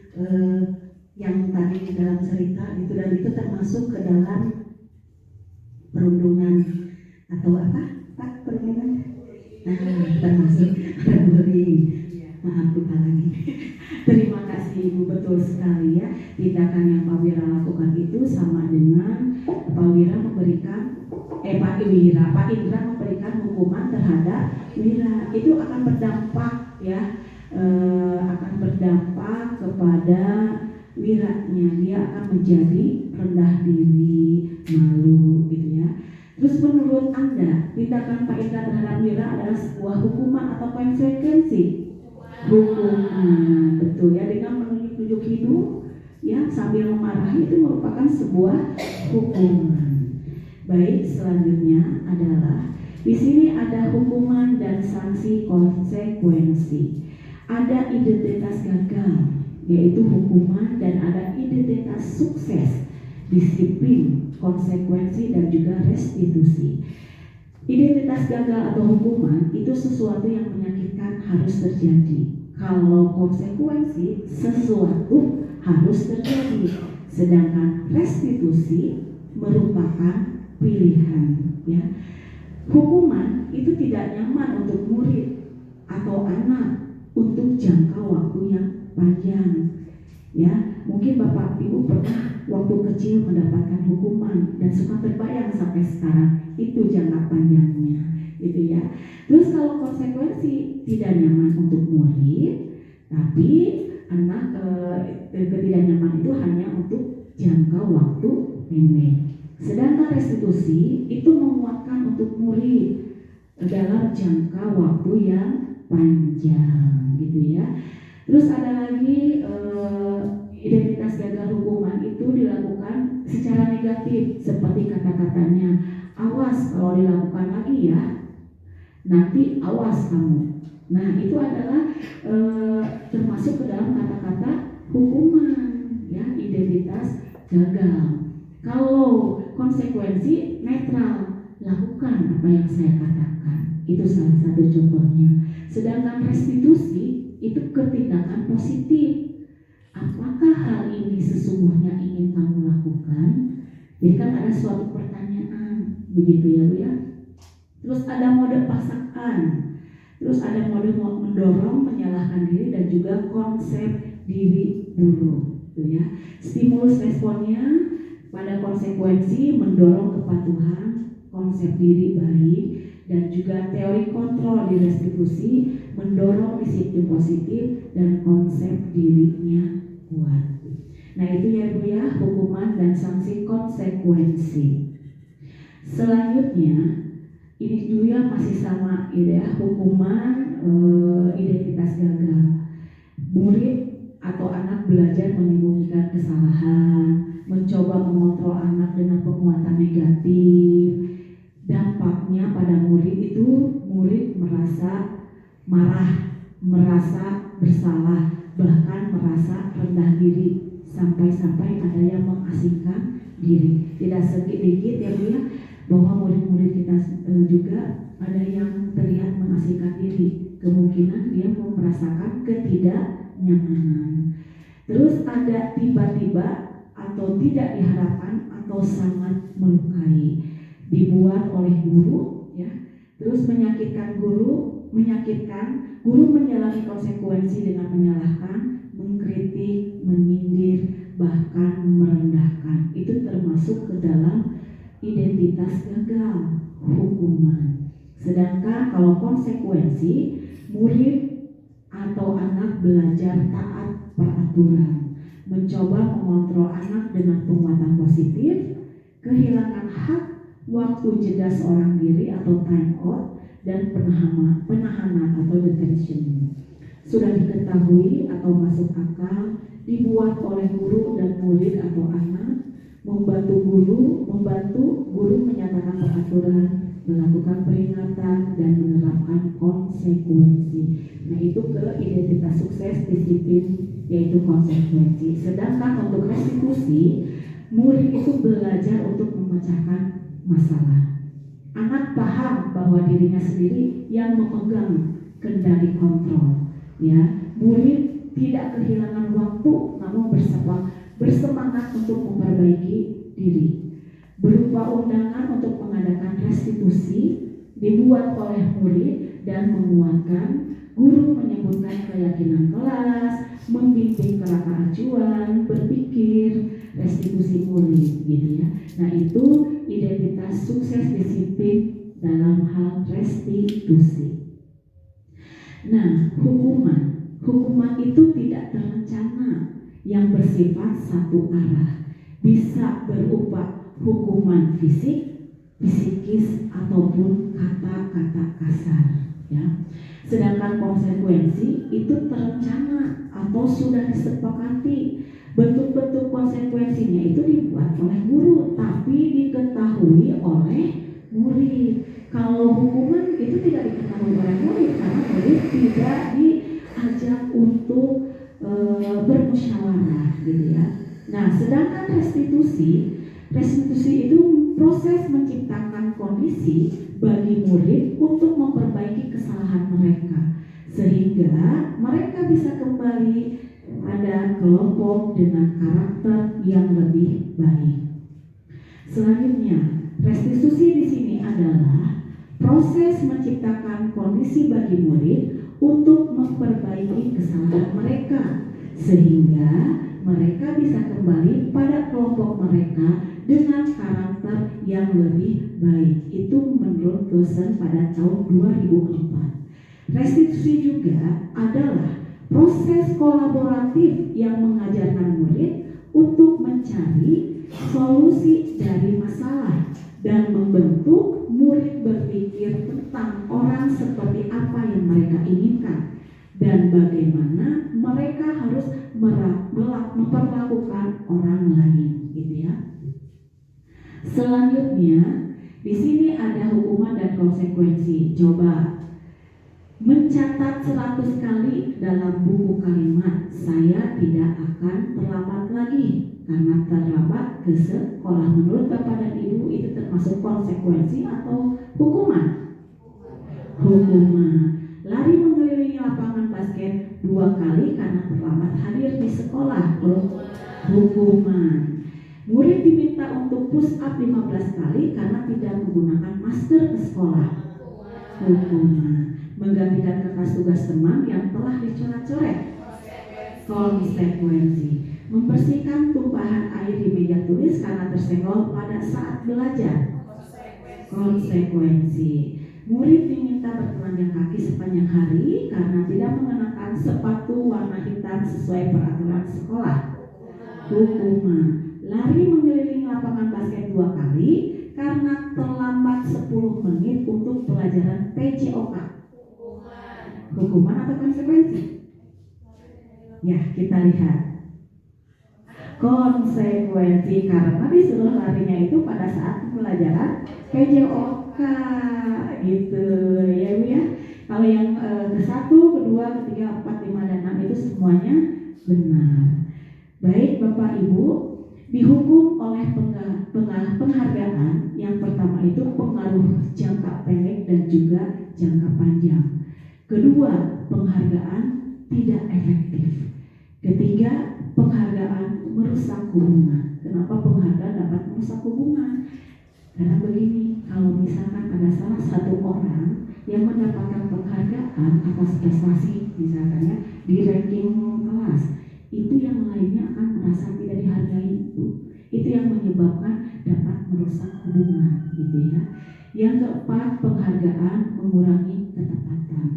yang tadi di dalam cerita itu, dan itu termasuk ke dalam perundungan atau apa Pak, perundungan? Nah, termasuk bullying. Maaf lupa lagi. Terima kasih Ibu, betul sekali ya. Tindakan yang Pak Wira lakukan itu sama dengan Pak Wira memberikan Pak Indra memberikan hukuman terhadap Wira. Itu akan berdampak ya, akan berdampak kepada Wiranya. Dia akan menjadi rendah diri, malu gitu ya. Terus menurut Anda, tindakan Pak Indra terhadap Wira adalah sebuah hukuman atau konsekuensi? Hukuman, betul ya, dengan menunjuk-nunjuk hidung ya sambil memarahi itu merupakan sebuah hukuman. Baik, selanjutnya adalah di sini ada hukuman dan sanksi konsekuensi. Ada identitas gagal, yaitu hukuman, dan ada identitas sukses, disiplin, konsekuensi, dan juga restitusi. Identitas gagal atau hukuman itu sesuatu yang menyakitkan harus terjadi. Kalau konsekuensi, sesuatu harus terjadi, sedangkan restitusi merupakan pilihan, ya. Hukuman itu tidak nyaman untuk murid atau anak untuk jangka waktu yang panjang, ya. Mungkin Bapak Ibu pernah waktu kecil mendapatkan hukuman dan suka terbayang sampai sekarang itu jangka panjangnya, gitu ya. Terus kalau konsekuensi tidak nyaman untuk murid, tapi anak ketidaknyaman itu hanya untuk jangka waktu pendek. Sedangkan restitusi itu menguatkan untuk murid dalam jangka waktu yang panjang, gitu ya. Terus ada lagi identitas gagal hukuman itu dilakukan secara negatif, seperti kata-katanya, awas kalau dilakukan lagi ya, nanti awas kamu. Nah itu adalah termasuk ke dalam kata-kata hukuman, ya, identitas gagal. Kalau konsekuensi netral, lakukan apa yang saya katakan, itu salah satu contohnya. Sedangkan restitusi itu ketindakan positif. Apakah hal ini sesungguhnya ingin kamu lakukan? Jadi kan ada suatu pertanyaan, begitu ya Bu ya. Terus ada mode paksaan, terus ada mode mendorong, menyalahkan diri, dan juga konsep diri dulu, gitu ya. Stimulus responnya pada konsekuensi mendorong kepatuhan, konsep diri baik, dan juga teori kontrol di restitusi mendorong disiplin positif dan konsep dirinya kuat. Nah itu ya Bu ya, hukuman dan sanksi konsekuensi. Selanjutnya ini dulu ya, masih sama ya, hukuman identitas gagal. Murid atau anak belajar menyembunyikan kesalahan, mencoba mengontrol anak dengan penguatan negatif. Dampaknya pada murid itu, murid merasa marah, merasa bersalah, bahkan merasa rendah diri, sampai-sampai ada yang mengasingkan diri. Tidak sedikit ya Bu ya, bahwa murid-murid kita juga ada yang terlihat mengasingkan diri. Kemungkinan dia merasakan ketidaknyamanan. Terus ada tiba-tiba atau tidak diharapkan atau sangat melukai, dibuat oleh guru, ya. Terus menyakitkan guru menjalani konsekuensi dengan menyalahkan, mengkritik, menyindir, bahkan merendahkan. Itu termasuk ke dalam identitas gagal hukuman. Sedangkan kalau konsekuensi, murid atau anak belajar taat peraturan, mencoba mengontrol anak dengan penguatan positif, kehilangan hak, waktu jeda seorang diri atau time out, dan penahanan atau detention. Sudah diketahui atau masuk akal, dibuat oleh guru dan murid atau anak, membantu guru menyatakan peraturan, melakukan peringatan, dan menerapkan konsekuensi. Nah itu ke identitas sukses disiplin, yaitu konsekuensi. Sedangkan untuk restitusi, murid itu belajar untuk memecahkan masalah. Anak paham bahwa dirinya sendiri yang memegang kendali kontrol, ya. Murid tidak kehilangan waktu, namun bersemangat untuk memperbaiki diri. Berupa undangan untuk mengadakan restitusi dibuat oleh murid dan menguatkan. Guru menyebutkan keyakinan kelas, membimbing kerangka acuan, berpikir, restitusi murid, gitu ya. Nah itu identitas sukses disiplin dalam hal restitusi. Nah hukuman itu tidak terencana, yang bersifat satu arah, bisa berupa hukuman fisik, psikis, ataupun kata-kata kasar, ya. Sedangkan konsekuensi itu terencana atau sudah disepakati. Bentuk-bentuk konsekuensinya itu dibuat oleh guru, tapi diketahui oleh murid. Kalau hukuman itu tidak diketahui oleh murid, karena murid tidak diajak untuk bermusyawarah, gitu ya. Nah, sedangkan restitusi itu proses menciptakan kondisi bagi murid untuk memperbaiki kesalahan mereka, sehingga mereka pada kelompok dengan karakter yang lebih baik. Selanjutnya, restitusi di sini adalah proses menciptakan kondisi bagi murid untuk memperbaiki kesalahan mereka sehingga mereka bisa kembali pada kelompok mereka dengan karakter yang lebih baik. Itu menurut dosen pada tahun 2004. Restitusi juga adalah proses kolaboratif yang mengajarkan murid untuk mencari solusi dari masalah dan membentuk murid berpikir tentang orang seperti apa yang mereka inginkan dan bagaimana mereka harus memperlakukan orang lain, gitu ya. Selanjutnya, di sini ada hukuman dan konsekuensi. Coba mencatat 100 kali dalam buku kalimat, saya tidak akan terlambat lagi karena terlambat ke sekolah. Menurut Bapak dan Ibu itu termasuk konsekuensi atau hukuman? Hukuman. Lari mengelilingi lapangan basket 2 kali karena terlambat hadir di sekolah. Hukuman. Murid diminta untuk push up 15 kali karena tidak menggunakan masker ke sekolah. Hukuman. Menggantikan kertas tugas teman yang telah dicoret-coret. Konsekuensi. Membersihkan tumpahan air di meja tulis karena tersenggol pada saat belajar. Konsekuensi. Murid diminta bertelanjang kaki sepanjang hari karena tidak mengenakan sepatu warna hitam sesuai peraturan sekolah. Hukuman. Lari mengelilingi lapangan basket 2 kali karena terlambat 10 menit untuk pelajaran PJOK. Hukuman atau konsekuensi? Ya, kita lihat. Konsekuensi karena disuruh larinya itu pada saat pelajaran PJOK, gitu ya Bu ya. Kalau yang ke-1, ke-2, ke-3, 4, 5, dan 6 itu semuanya benar. Baik Bapak Ibu, dihukum oleh penghargaan. Yang pertama itu pengaruh jangka pendek dan juga jangka panjang. Kedua, penghargaan tidak efektif. Ketiga, penghargaan merusak hubungan. Kenapa penghargaan dapat merusak hubungan? Karena begini, kalau misalkan ada salah satu orang yang mendapatkan penghargaan atas prestasi, misalnya di ranking kelas, itu yang lainnya akan merasa tidak dihargai. Itu yang menyebabkan dapat merusak hubungan, gitu ya. Yang keempat, penghargaan mengurangi ketepatan.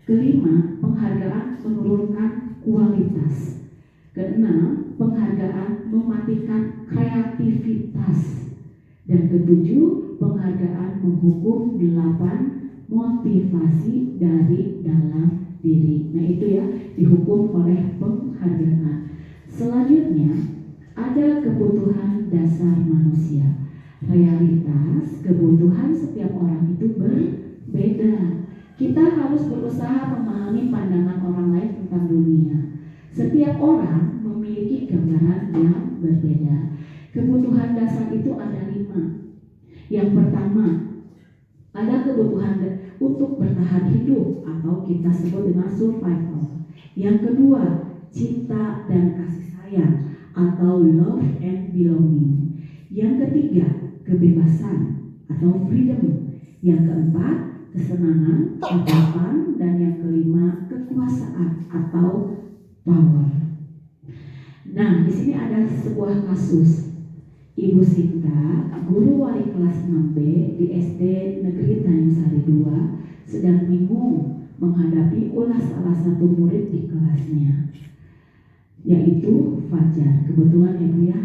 Kelima, penghargaan menurunkan kualitas. Keenam, penghargaan mematikan kreativitas. Dan ketujuh, penghargaan menghukum 8 motivasi dari dalam diri. Nah itu ya, dihukum oleh penghargaan. Selanjutnya, ada kebutuhan dasar manusia. Realitas kebutuhan setiap orang itu berbeda. Kita harus berusaha memahami pandangan orang lain tentang dunia. Setiap orang memiliki gambaran yang berbeda. Kebutuhan dasar itu ada 5. Yang pertama, ada kebutuhan untuk bertahan hidup atau kita sebut dengan survival. Yang kedua, cinta dan kasih sayang atau love and belonging. Yang ketiga, kebebasan atau freedom. Yang keempat, kesenangan atau fun, dan yang kelima, kekuasaan atau power. Nah, di sini ada sebuah kasus. Ibu Sinta, guru wali kelas 6B di SD Negeri Tanjung Sari 2, sedang bingung menghadapi ulah salah satu murid di kelasnya, yaitu Fajar. Kebetulan ya Bu ya,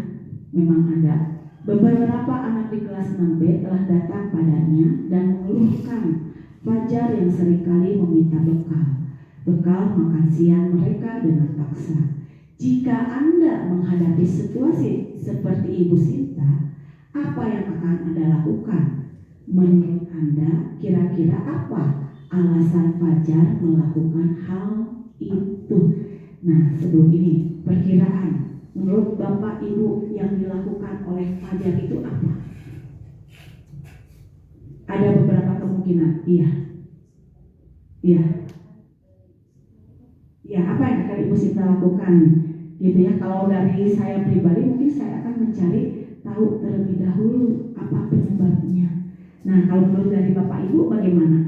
memang ada beberapa anak di kelas 6B telah datang padanya dan mengeluhkan Fajar yang seringkali meminta bekal makan siang mereka dengan paksa. Jika Anda menghadapi situasi seperti Ibu Sinta, apa yang akan Anda lakukan? Menurut Anda, kira-kira apa alasan Fajar melakukan hal itu? Nah, sebelum ini, perkiraan menurut Bapak Ibu yang dilakukan oleh Fajar itu apa? Ada beberapa kemungkinan. Iya, apa yang akan Ibu Sinta lakukan? gitu ya. Kalau dari saya pribadi mungkin saya akan mencari tahu terlebih dahulu apa penyebabnya. Nah, kalau menurut dari Bapak Ibu bagaimana?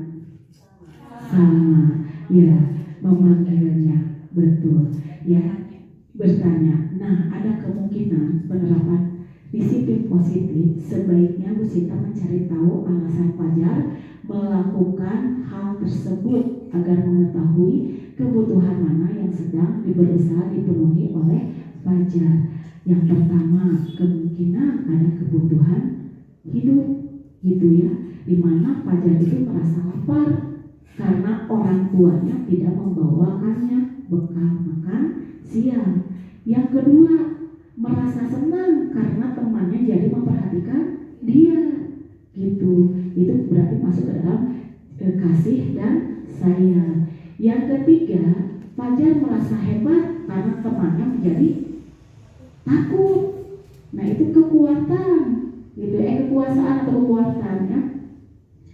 Sama, ya, memanggilnya, betul, ya, bertanya. Nah, ada kemungkinan penerapan disiplin positif. Sebaiknya Bu Sinta mencari tahu alasan Fajar melakukan hal tersebut agar mengetahui kebutuhan mana yang sedang berusaha dipenuhi oleh Fajar. Yang pertama, kemungkinan ada kebutuhan hidup, gitu ya, dimana Fajar itu merasa lapar karena orang tuanya tidak membawakannya bekal makan siang. Yang kedua, merasa senang karena temannya jadi memperhatikan dia, gitu. Itu berarti masuk ke dalam kasih dan sayang. Yang ketiga, Fajar merasa hebat karena temannya menjadi takut. Nah, itu kekuatan, gitu, kekuasaan atau kekuatan ya.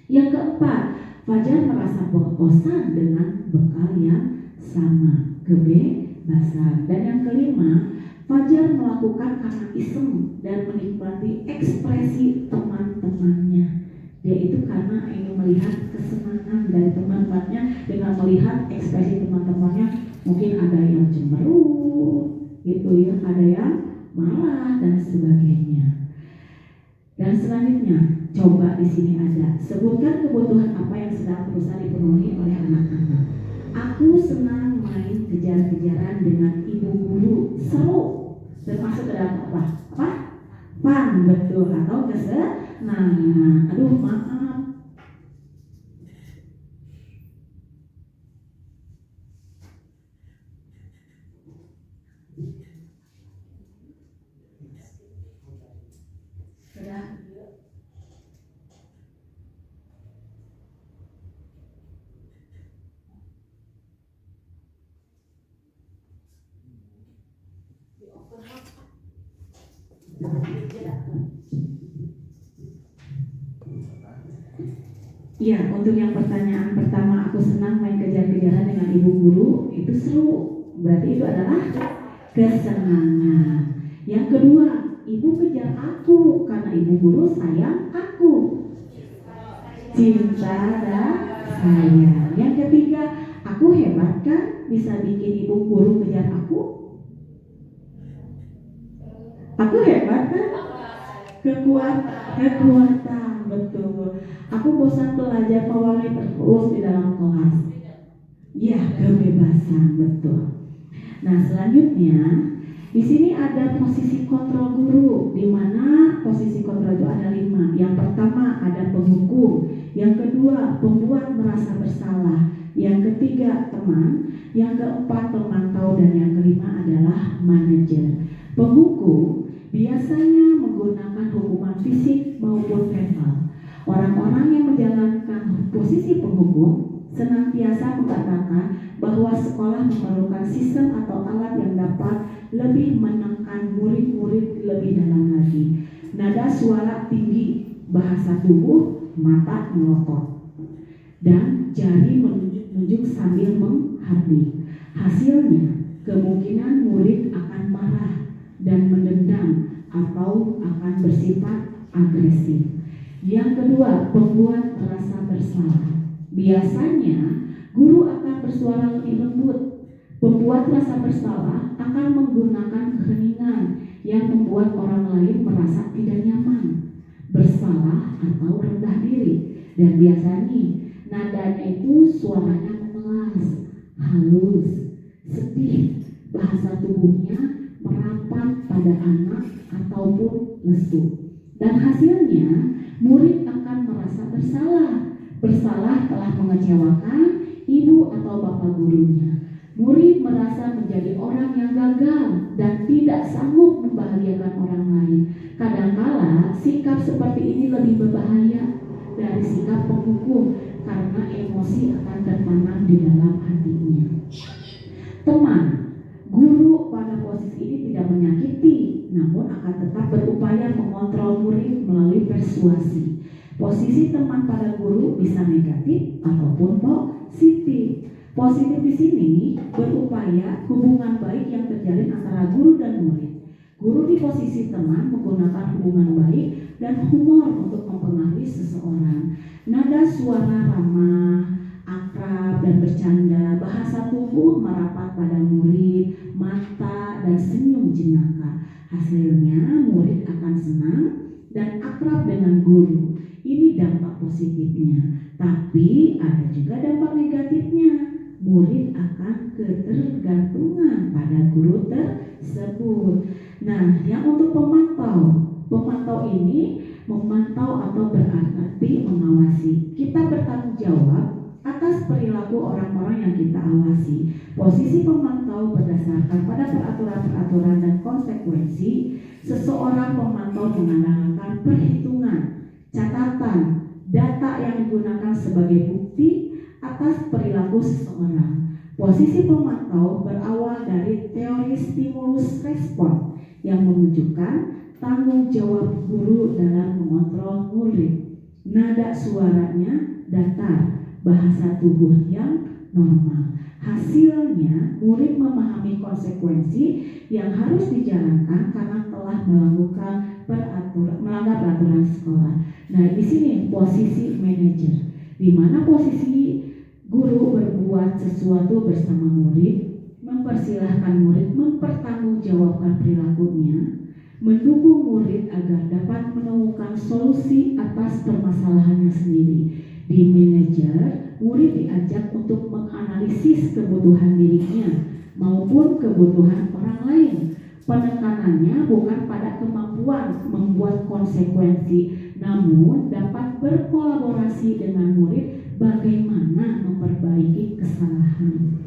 Yang keempat, Fajar merasa bosan dengan bekal yang sama, kebebasan. Dan yang kelima, Fajar melakukan karena iseng dan menikmati ekspresi teman-temannya. Dia itu karena ingin melihat kesenangan dari teman-temannya dengan melihat ekspresi teman-temannya. Mungkin ada yang cemberut, gitu ya, ada yang marah dan sebagainya. Dan selanjutnya, coba di sini ada sebutkan kebutuhan apa yang sedang berusaha dipenuhi oleh anak-anak. Aku senang main kejar-kejaran dengan ibu guru. Seru. Termasuk ke dalam apa? Fun, betul, atau kesenangan. Aduh, maaf. Ya, untuk yang pertanyaan pertama, aku senang main kejar-kejaran dengan ibu guru, itu seru. Berarti itu adalah kesenangan. Yang kedua, ibu kejar aku karena ibu guru sayang aku. Cinta dan sayang. Yang ketiga, aku hebat kan bisa bikin ibu guru kejar aku. Aku hebat kan? Kekuatan, betul. Aku bosan belajar mewarnai terus di dalam kelas. Ya, kebebasan, betul. Nah, selanjutnya di sini ada posisi kontrol guru, di mana posisi kontrol itu ada 5. Yang pertama ada penghukum, yang kedua pembuat merasa bersalah, yang ketiga teman, yang keempat pemantau, dan yang kelima adalah manajer. Penghukum biasanya menggunakan hukuman fisik maupun verbal. Orang-orang yang menjalankan posisi penghukum senantiasa mengatakan bahwa sekolah memerlukan sistem atau alat yang dapat lebih menekan murid-murid lebih dalam lagi. Nada suara tinggi, bahasa tubuh, mata melotot, dan jari menunjuk sambil menghardik. Hasilnya, kemungkinan murid akan marah dan mendendam atau akan bersifat agresif. Yang kedua, pembuat merasa bersalah. Biasanya guru akan bersuara lebih lembut. Pembuat rasa bersalah akan menggunakan keheningan yang membuat orang lain merasa tidak nyaman, bersalah atau rendah diri. Dan biasanya nadanya itu suaranya memelas, halus, sedih. Bahasa tubuhnya merapat pada anak ataupun lesu. Dan hasilnya murid akan merasa bersalah telah mengecewakan ibu atau bapak gurunya. Murid merasa menjadi orang yang gagal dan tidak sanggup membahagiakan orang lain. Kadangkala sikap seperti ini lebih berbahaya dari sikap penghukum karena emosi akan tertanam di dalam hatinya. Teman, guru pada posisi ini tidak menyakiti, namun akan tetap berupaya mengontrol murid melalui persuasi. Posisi teman pada guru bisa negatif ataupun positif. Positif di sini berupaya hubungan baik yang terjalin antara guru dan murid. Guru di posisi teman menggunakan hubungan baik dan humor untuk mempengaruhi seseorang. Nada suara ramah, akrab dan bercanda, bahasa tubuh merapat pada murid, mata dan senyum jenaka. Hasilnya murid akan senang dan akrab dengan guru. Ini dampak positifnya. Tapi ada juga dampak negatifnya. Murid akan ketergantungan pada guru tersebut. Nah, yang untuk pemantau ini memantau atau berarti mengawasi. Kita bertanggung jawab atas perilaku orang-orang yang kita awasi. Posisi pemantau berdasarkan pada peraturan-peraturan dan konsekuensi. Seseorang pemantau mengandalkan perhitungan, catatan, data yang digunakan sebagai bukti atas perilaku seseorang. Posisi pemantau berawal dari teori stimulus respon yang menunjukkan tanggung jawab guru dalam mengontrol murid. Nada suaranya datar, bahasa tubuh yang normal. Hasilnya, murid memahami konsekuensi yang harus dijalankan karena telah melanggar peraturan sekolah. Nah, di sini posisi manajer, di mana posisi guru berbuat sesuatu bersama murid, mempersilahkan murid mempertanggungjawabkan perilakunya, mendukung murid agar dapat menemukan solusi atas permasalahannya sendiri. Di manajer, murid diajak untuk menganalisis kebutuhan dirinya maupun kebutuhan orang lain. Penekanannya bukan pada kemampuan membuat konsekuensi, namun dapat berkolaborasi dengan murid bagaimana memperbaiki kesalahan.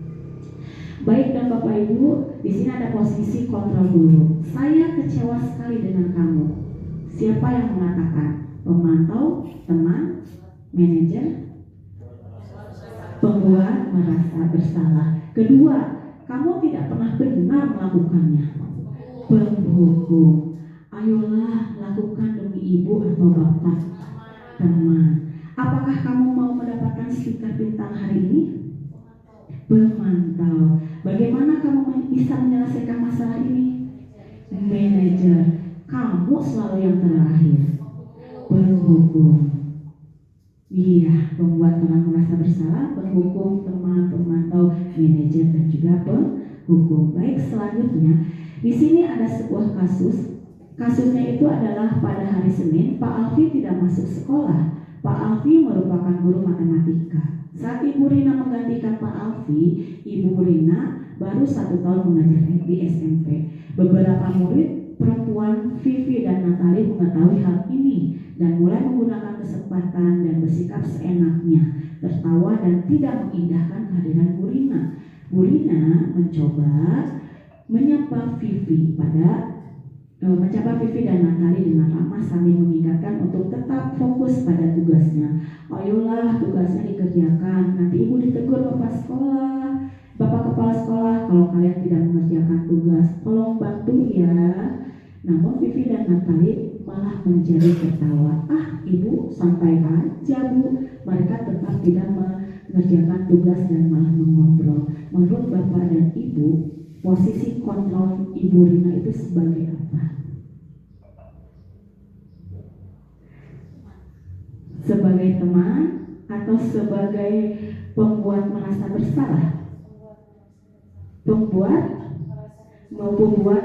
Baik dan Bapak Ibu, di sini ada posisi kontrol guru. Saya kecewa sekali dengan kamu. Siapa yang mengatakan? Pemantau, teman, manajer, pembuat merasa bersalah. Kedua, kamu tidak pernah benar melakukannya. Penghukum, ayolah lakukan demi ibu atau bapak. Teman, apakah kamu mau mendapatkan stiker bintang hari ini? Pemantau, bagaimana kamu bisa menyelesaikan masalah ini? Manajer, kamu selalu yang terakhir. Penghukum, iya, pembuat orang merasa bersalah, penghukum, teman, pemantau, manajer, dan juga penghukum. Baik, selanjutnya di sini ada sebuah kasus. Kasusnya itu adalah pada hari Senin, Pak Alfi tidak masuk sekolah. Pak Alfi merupakan guru matematika. Saat Ibu Rina menggantikan Pak Alfi, Ibu Rina baru 1 tahun mengajar di SMP. Beberapa murid perempuan Vivi dan Natali mengetahui hal ini dan mulai menggunakan kesempatan dan bersikap seenaknya, tertawa dan tidak mengindahkan kehadiran Bu Rina. Bu Rina mencoba menyapa Vivi dan Natali dengan ramah sambil mengingatkan untuk tetap fokus pada tugasnya. Ayolah, tugasnya dikerjakan. Nanti ibu ditegur bapak kepala sekolah kalau kalian tidak mengerjakan tugas. Tolong bantu ya. Namun Vivi dan Natali malah menjadi tertawa. Ah, ibu santai aja bu. Mereka tetap tidak mengerjakan tugas dan malah mengobrol. Menurut bapak dan ibu, posisi kontrol Ibu Rina itu sebagai apa? Sebagai teman atau sebagai pembuat merasa bersalah? Pembuat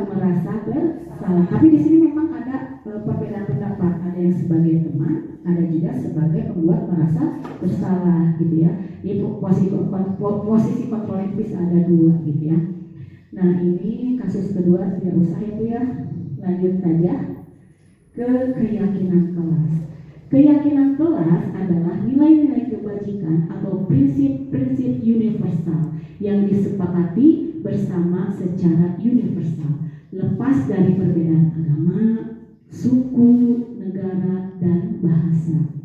merasa bersalah. Tapi di sini memang ada perbedaan pendapat. Ada yang sebagai teman, ada juga sebagai pembuat merasa bersalah, gitu ya. Di posisi kontrol itu bisa ada 2, gitu ya. Nah, ini kasus kedua, tidak usah itu ya. Lanjut saja ke keyakinan kelas. Keyakinan kelas adalah nilai-nilai kebajikan atau prinsip-prinsip universal yang disepakati bersama secara universal, lepas dari perbedaan agama, suku, negara, dan bahasa.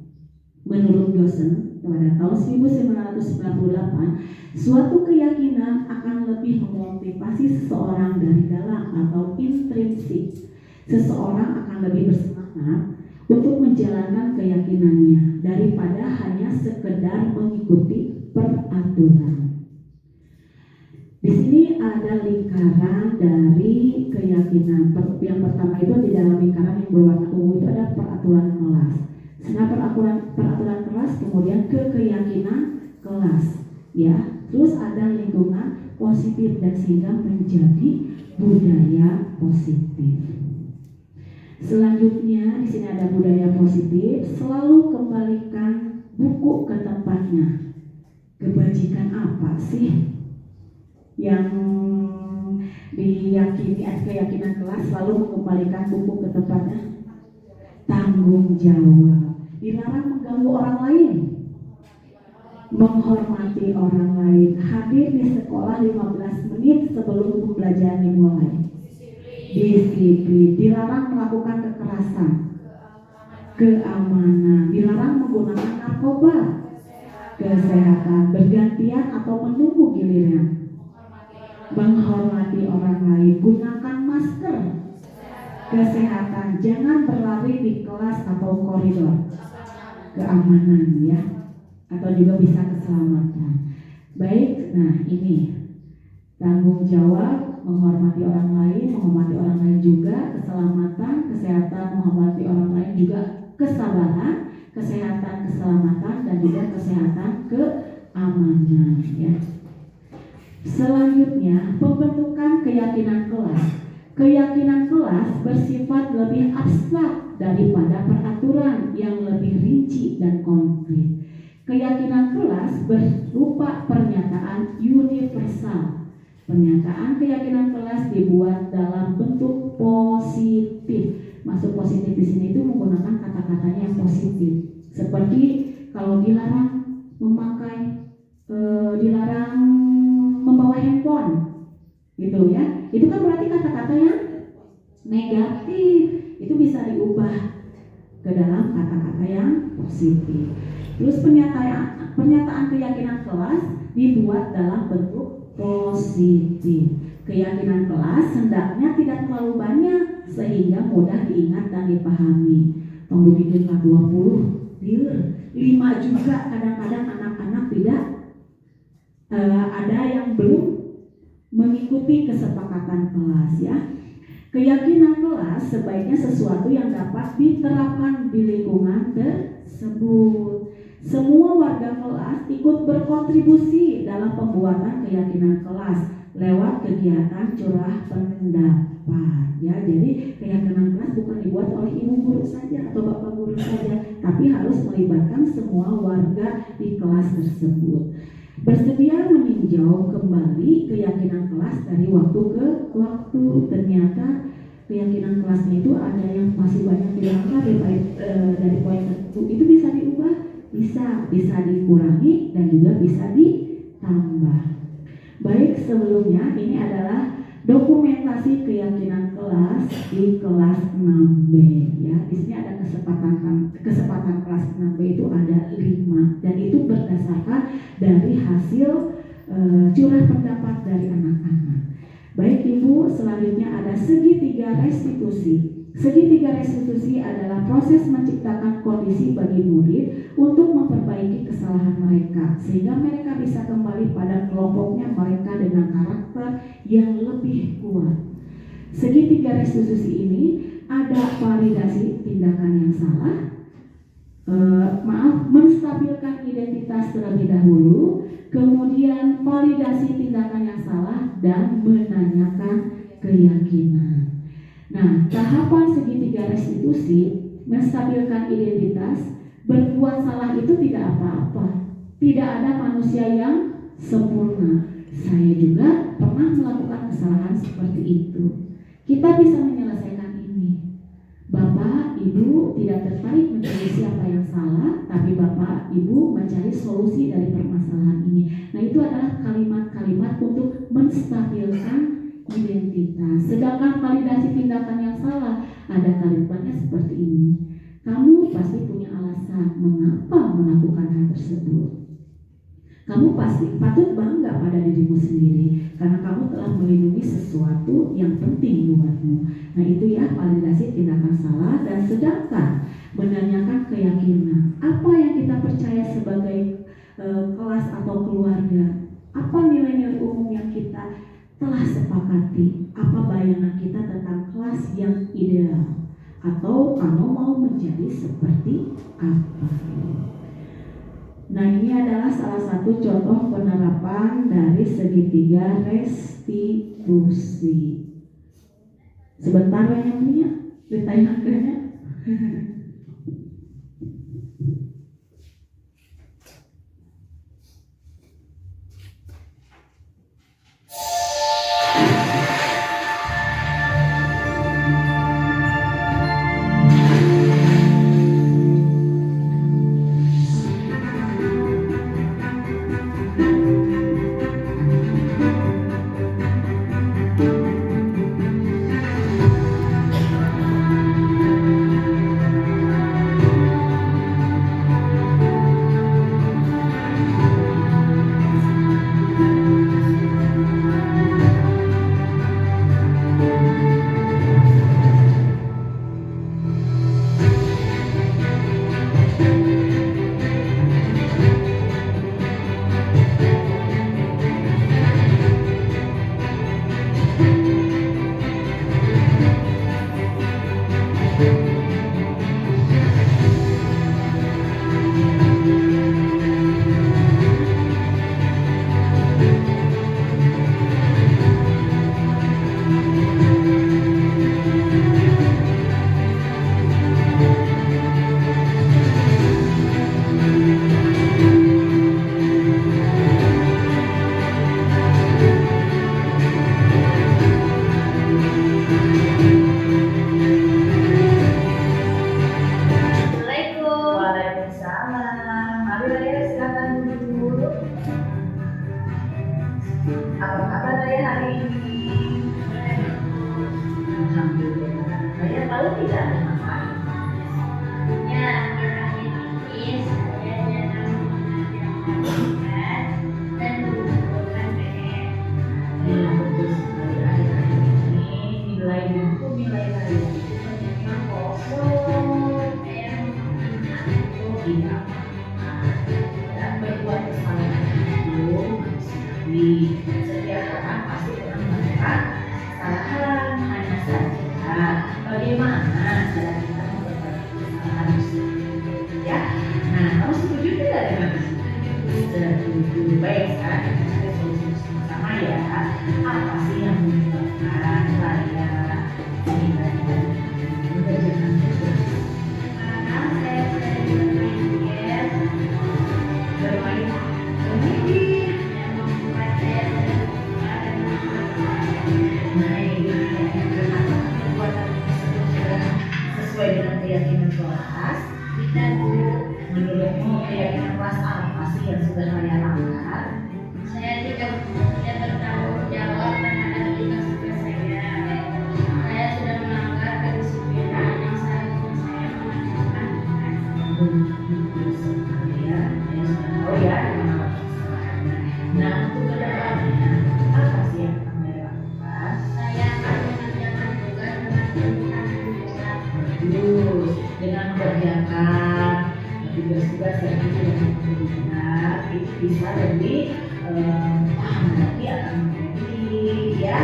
Menurut Dawson, pada tahun 1998, suatu keyakinan akan lebih memotivasi seseorang dari dalam atau intrinsik. Seseorang akan lebih bersemangat untuk menjalankan keyakinannya daripada hanya sekedar mengikuti peraturan. Di sini ada lingkaran dari keyakinan. Yang pertama itu di dalam lingkaran yang berwarna ungu itu ada peraturan kelas. Setelah peraturan kelas kemudian ke keyakinan kelas, ya. Terus ada lingkungan positif dan sehingga menjadi budaya positif. Selanjutnya di sini ada budaya positif. Selalu kembalikan buku ke tempatnya. Kebajikan apa sih yang diyakini keyakinan kelas? Selalu mengembalikan buku ke tempatnya. Tanggung jawab. Dilarang mengganggu orang lain. Menghormati orang lain. Hadir di sekolah 15 menit sebelum pembelajaran dimulai. Disiplin. Dilarang melakukan kekerasan. Keamanan. Dilarang menggunakan narkoba. Kesehatan. Bergantian atau menunggu giliran. Menghormati orang lain. Gunakan masker. Kesehatan. Jangan berlari di kelas atau koridor. Keamanan, ya. Atau juga bisa keselamatan. Baik, nah ini tanggung jawab, menghormati orang lain, menghormati orang lain juga, keselamatan, kesehatan, menghormati orang lain juga, kesabaran, kesehatan, keselamatan, dan juga kesehatan, keamanan, ya. Selanjutnya, pembentukan keyakinan kelas. Keyakinan kelas bersifat lebih abstrak daripada peraturan yang lebih rinci dan konkret. Keyakinan kelas berupa pernyataan universal. Pernyataan keyakinan kelas dibuat dalam bentuk positif. Maksud positif di sini itu menggunakan kata-katanya yang positif. Seperti kalau dilarang memakai, dilarang membawa handphone, gitu ya. Itu kan berarti kata-kata yang negatif. Itu bisa diubah ke dalam kata-kata yang positif. Terus pernyataan keyakinan kelas dibuat dalam bentuk positif. Keyakinan kelas hendaknya tidak terlalu banyak sehingga mudah diingat dan dipahami. Pembukitan 20 dir, 5 juga kadang-kadang anak-anak tidak ada yang belum mengikuti kesepakatan kelas, ya. Keyakinan kelas sebaiknya sesuatu yang dapat diterapkan di lingkungan tersebut. Semua warga kelas ikut berkontribusi dalam pembuatan keyakinan kelas lewat kegiatan curah pendapat, ya. Jadi keyakinan kelas bukan dibuat oleh ibu guru saja atau bapak guru saja, tapi harus melibatkan semua warga di kelas tersebut. Bersedia meninjau kembali keyakinan kelas dari waktu ke waktu. Ternyata keyakinan kelasnya itu ada yang masih banyak dilanggar dari poin tertentu. Itu bisa diubah, bisa dikurangi dan juga bisa ditambah. Baik, sebelumnya ini adalah dokumentasi keyakinan kelas di kelas 6B, ya. Di sini ada kesempatan kelas 6B itu ada 5 dan itu berdasarkan dari hasil curah pendapat dari anak-anak. Baik Ibu, selanjutnya ada segitiga restitusi. Segitiga restitusi adalah proses menciptakan kondisi bagi murid untuk memperbaiki kesalahan mereka sehingga mereka bisa kembali pada kelompoknya mereka dengan karakter yang lebih kuat. Segitiga restitusi ini ada validasi tindakan yang salah, menstabilkan identitas terlebih dahulu, kemudian validasi tindakan yang salah dan menanyakan keyakinan. Nah, tahapan segitiga restitusi, menstabilkan identitas, berbuat salah itu tidak apa-apa. Tidak ada manusia yang sempurna. Saya juga pernah melakukan kesalahan seperti itu. Kita bisa menyelesaikan ini. Bapak, Ibu tidak tertarik mencari siapa yang salah, tapi Bapak, Ibu mencari solusi dari permasalahan ini. Nah, itu adalah kalimat-kalimat untuk menstabilkan identitas. Sedangkan validasi tindakan yang salah, ada kalimatnya seperti ini. Kamu pasti punya alasan mengapa melakukan hal tersebut. Kamu pasti patut bangga pada dirimu sendiri karena kamu telah melindungi sesuatu yang penting buatmu. Nah, itu ya validasi tindakan salah. Dan sedangkan menanyakan keyakinan, apa yang kita percaya sebagai kelas atau keluarga, Apa nilai-nilai umum yang kita telah sepakati? Apa bayangan kita tentang kelas yang ideal? Atau kamu mau menjadi seperti apa? Nah, ini adalah salah satu contoh penerapan dari segitiga restitusi. Sebentar yang punya ditanyakannya. Apa kabar Raya hari ini? Alhamdulillah. Raya tahu tidak ada manfaat? Ya, akhir-akhir ini saya jarang mengajar dan mengumpulkan PR. Ya, betul sekali. Akhir-akhir ini nilai buku, nilai Raya itu banyak kosong. Saya Tidak apa-apa. Dan berbuat kesalahan itu manusiawi. Setiap orang pasti pernah melakukan kesalahan. Hanya saja bagaimana cara kita memperbaiki kesalahan tersebut, ya. Nah, kamu setuju tidak dengan itu? Setuju. Baik, sekarang kita cari solusi bersama ya. Apa sih yang menyebabkan Raya sehingga kita mengerjakan tugas? karena saya sering bermain game Bermain yang membuat saya terlupa dan Nah, ini dia. Kenapa perbuatan tersebut sudah sesuai dengan keyakinan kelas? kita dulu. Menurutmu keyakinan kelas apa sih yang sudah Raya langgar? Saya tidak bertanggung jawab terhadap tugas-tugas saya. Saya sudah melanggar kedisiplinan yang seharusnya saya mengerjakan tugas. Betul sekali ya. Saya sudah tahu ya mana kesalahannya. Nah, untuk kedepannya apa sih yang akan Raya lakukan? Saya akan mengerjakan tugas dengan penuh tanggung jawab. Bagus, dengan mengerjakan tugas-tugas yang sudah diberikan itu bisa lebih paham lagi akan materi ya.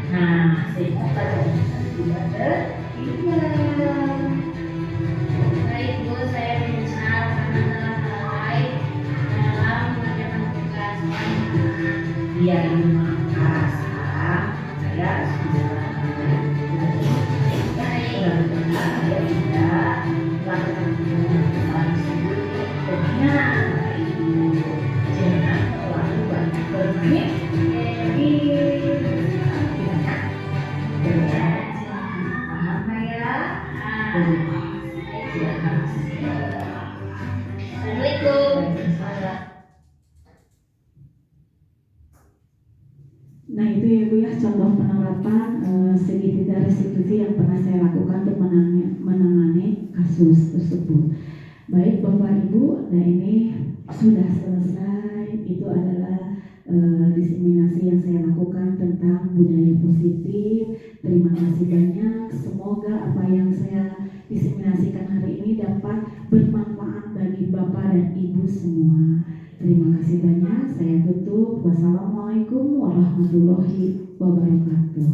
Nah, sehingga pelajaran kita tidak tertinggal. Baik Bu, saya menyesal karena telah lalai dalam mengerjakan tugas. Dia ini maka saya sudah mudah-mudahan dia tidak melakukan kesalahan tersebut. Pokoknya ibu jangan terlalu banyak bermain. Jadi tidak ya. Paham Raya? Silakan. Assalamualaikum. Waalaikumsalam. Nah, itu ya Bu ya, contoh penerapan segitiga restitusi yang pernah saya lakukan untuk menangani kasus tersebut. Baik Bapak Ibu, nah ini sudah selesai. Itu adalah diseminasi yang saya lakukan tentang budaya positif. Terima kasih banyak. Semoga apa yang saya diseminasikan hari ini dapat bermanfaat bagi Bapak dan Ibu semua. Terima kasih banyak. Saya tutup. Wassalamualaikum warahmatullahi wabarakatuh.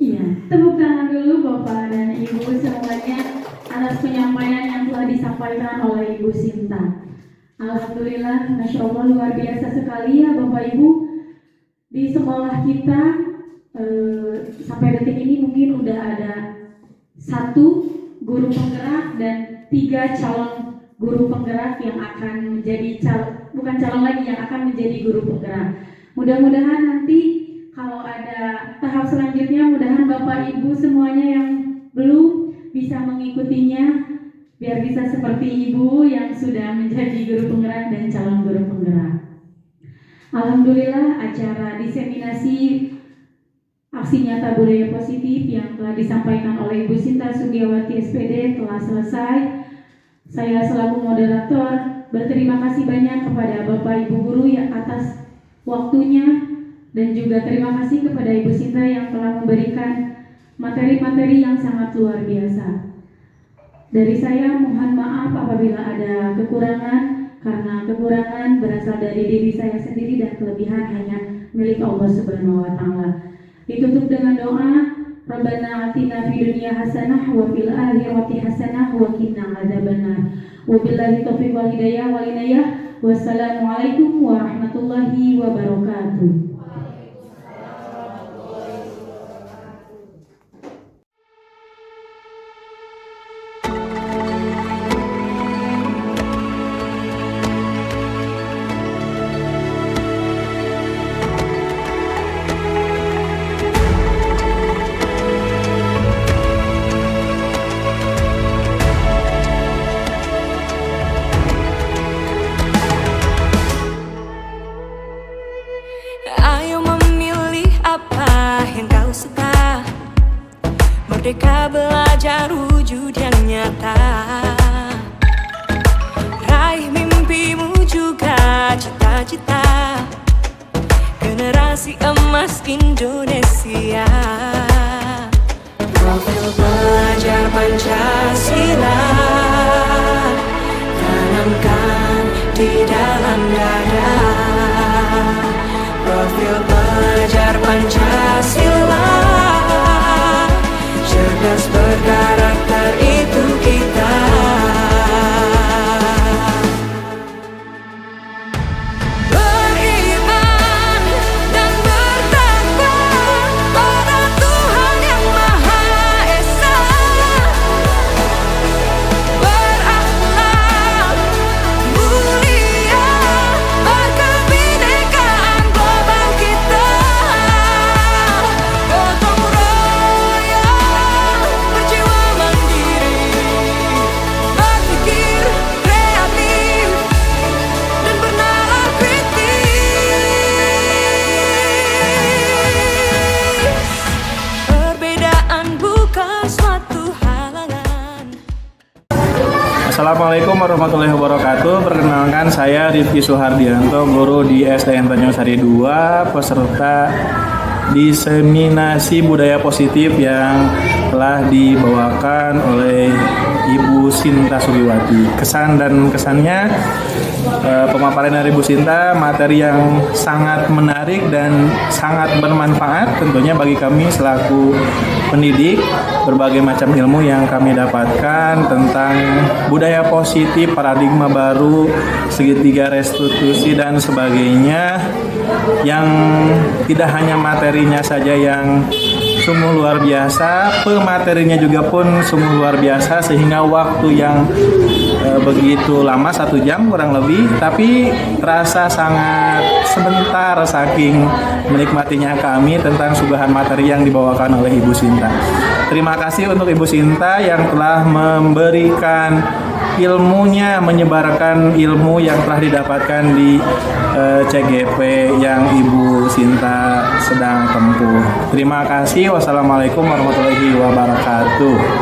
Iya, tepuk tangan dulu Bapak dan Ibu semuanya atas penyampaian yang telah disampaikan oleh Ibu Sinta. Alhamdulillah, Masya Allah luar biasa sekali ya Bapak Ibu. Di sekolah kita sampai detik ini mungkin udah ada 1 guru penggerak dan 3 calon guru penggerak yang akan menjadi bukan calon lagi, yang akan menjadi guru penggerak. Mudah-mudahan nanti kalau ada tahap selanjutnya, mudahan Bapak Ibu semuanya yang belum bisa mengikutinya biar bisa seperti Ibu yang sudah menjadi guru penggerak dan calon guru penggerak. Alhamdulillah, acara diseminasi aksi nyata budaya positif yang telah disampaikan oleh Ibu Sinta Sugiawati SPD telah selesai. Saya selaku moderator berterima kasih banyak kepada Bapak Ibu guru yang atas waktunya, dan juga terima kasih kepada Ibu Sinta yang telah memberikan materi-materi yang sangat luar biasa. Dari saya mohon maaf apabila ada kekurangan, karena kekurangan berasal dari diri saya sendiri dan kelebihan hanya milik Allah Subhanahu wa Ta'ala. Ditutup dengan doa, Rabbana atina fid dunya hasanah wa fil akhirati hasanah wa qina adzabannar. Wabillahi taufiq wal hidayah wal inayah. Wassalamualaikum warahmatullahi wabarakatuh. Ayo memilih apa yang kau suka. Merdeka belajar wujud yang nyata. Raih mimpimu juga cita-cita. Generasi emas Indonesia. Profil pelajar Pancasila tanamkan di dalam dada. Profil pelajar Pancasila, cerdas berkarakter itu kita. Beriman dan bertakwa pada Tuhan yang Maha Esa. Berakhlak mulia, berkebinekaan global kita. Gotong royong, berjiwa mandiri, berpikir kreatif dan bernalar kritis. Perbedaan bukan suatu halangan. Assalamualaikum warahmatullahi wabarakatuh. Perkenalkan, saya Rifki Suhardianto, guru di SDN Tanjungsari 2, peserta diseminasi budaya positif yang telah dibawakan oleh Ibu Sinta Sugiawati. Kesan dan kesannya, pemaparan dari Ibu Sinta, materi yang sangat menarik dan sangat bermanfaat tentunya bagi kami selaku pendidik. Berbagai macam ilmu yang kami dapatkan tentang budaya positif, paradigma baru, segitiga restitusi dan sebagainya, yang tidak hanya materinya saja yang sungguh luar biasa, pematerinya juga pun sungguh luar biasa, sehingga waktu yang begitu lama, 1 jam kurang lebih, tapi terasa sangat sebentar saking menikmatinya kami tentang suguhan materi yang dibawakan oleh Ibu Sinta. Terima kasih untuk Ibu Sinta yang telah memberikan ilmunya, menyebarkan ilmu yang telah didapatkan di CGP yang Ibu Sinta sedang tempuh. Terima kasih. Wassalamualaikum warahmatullahi wabarakatuh.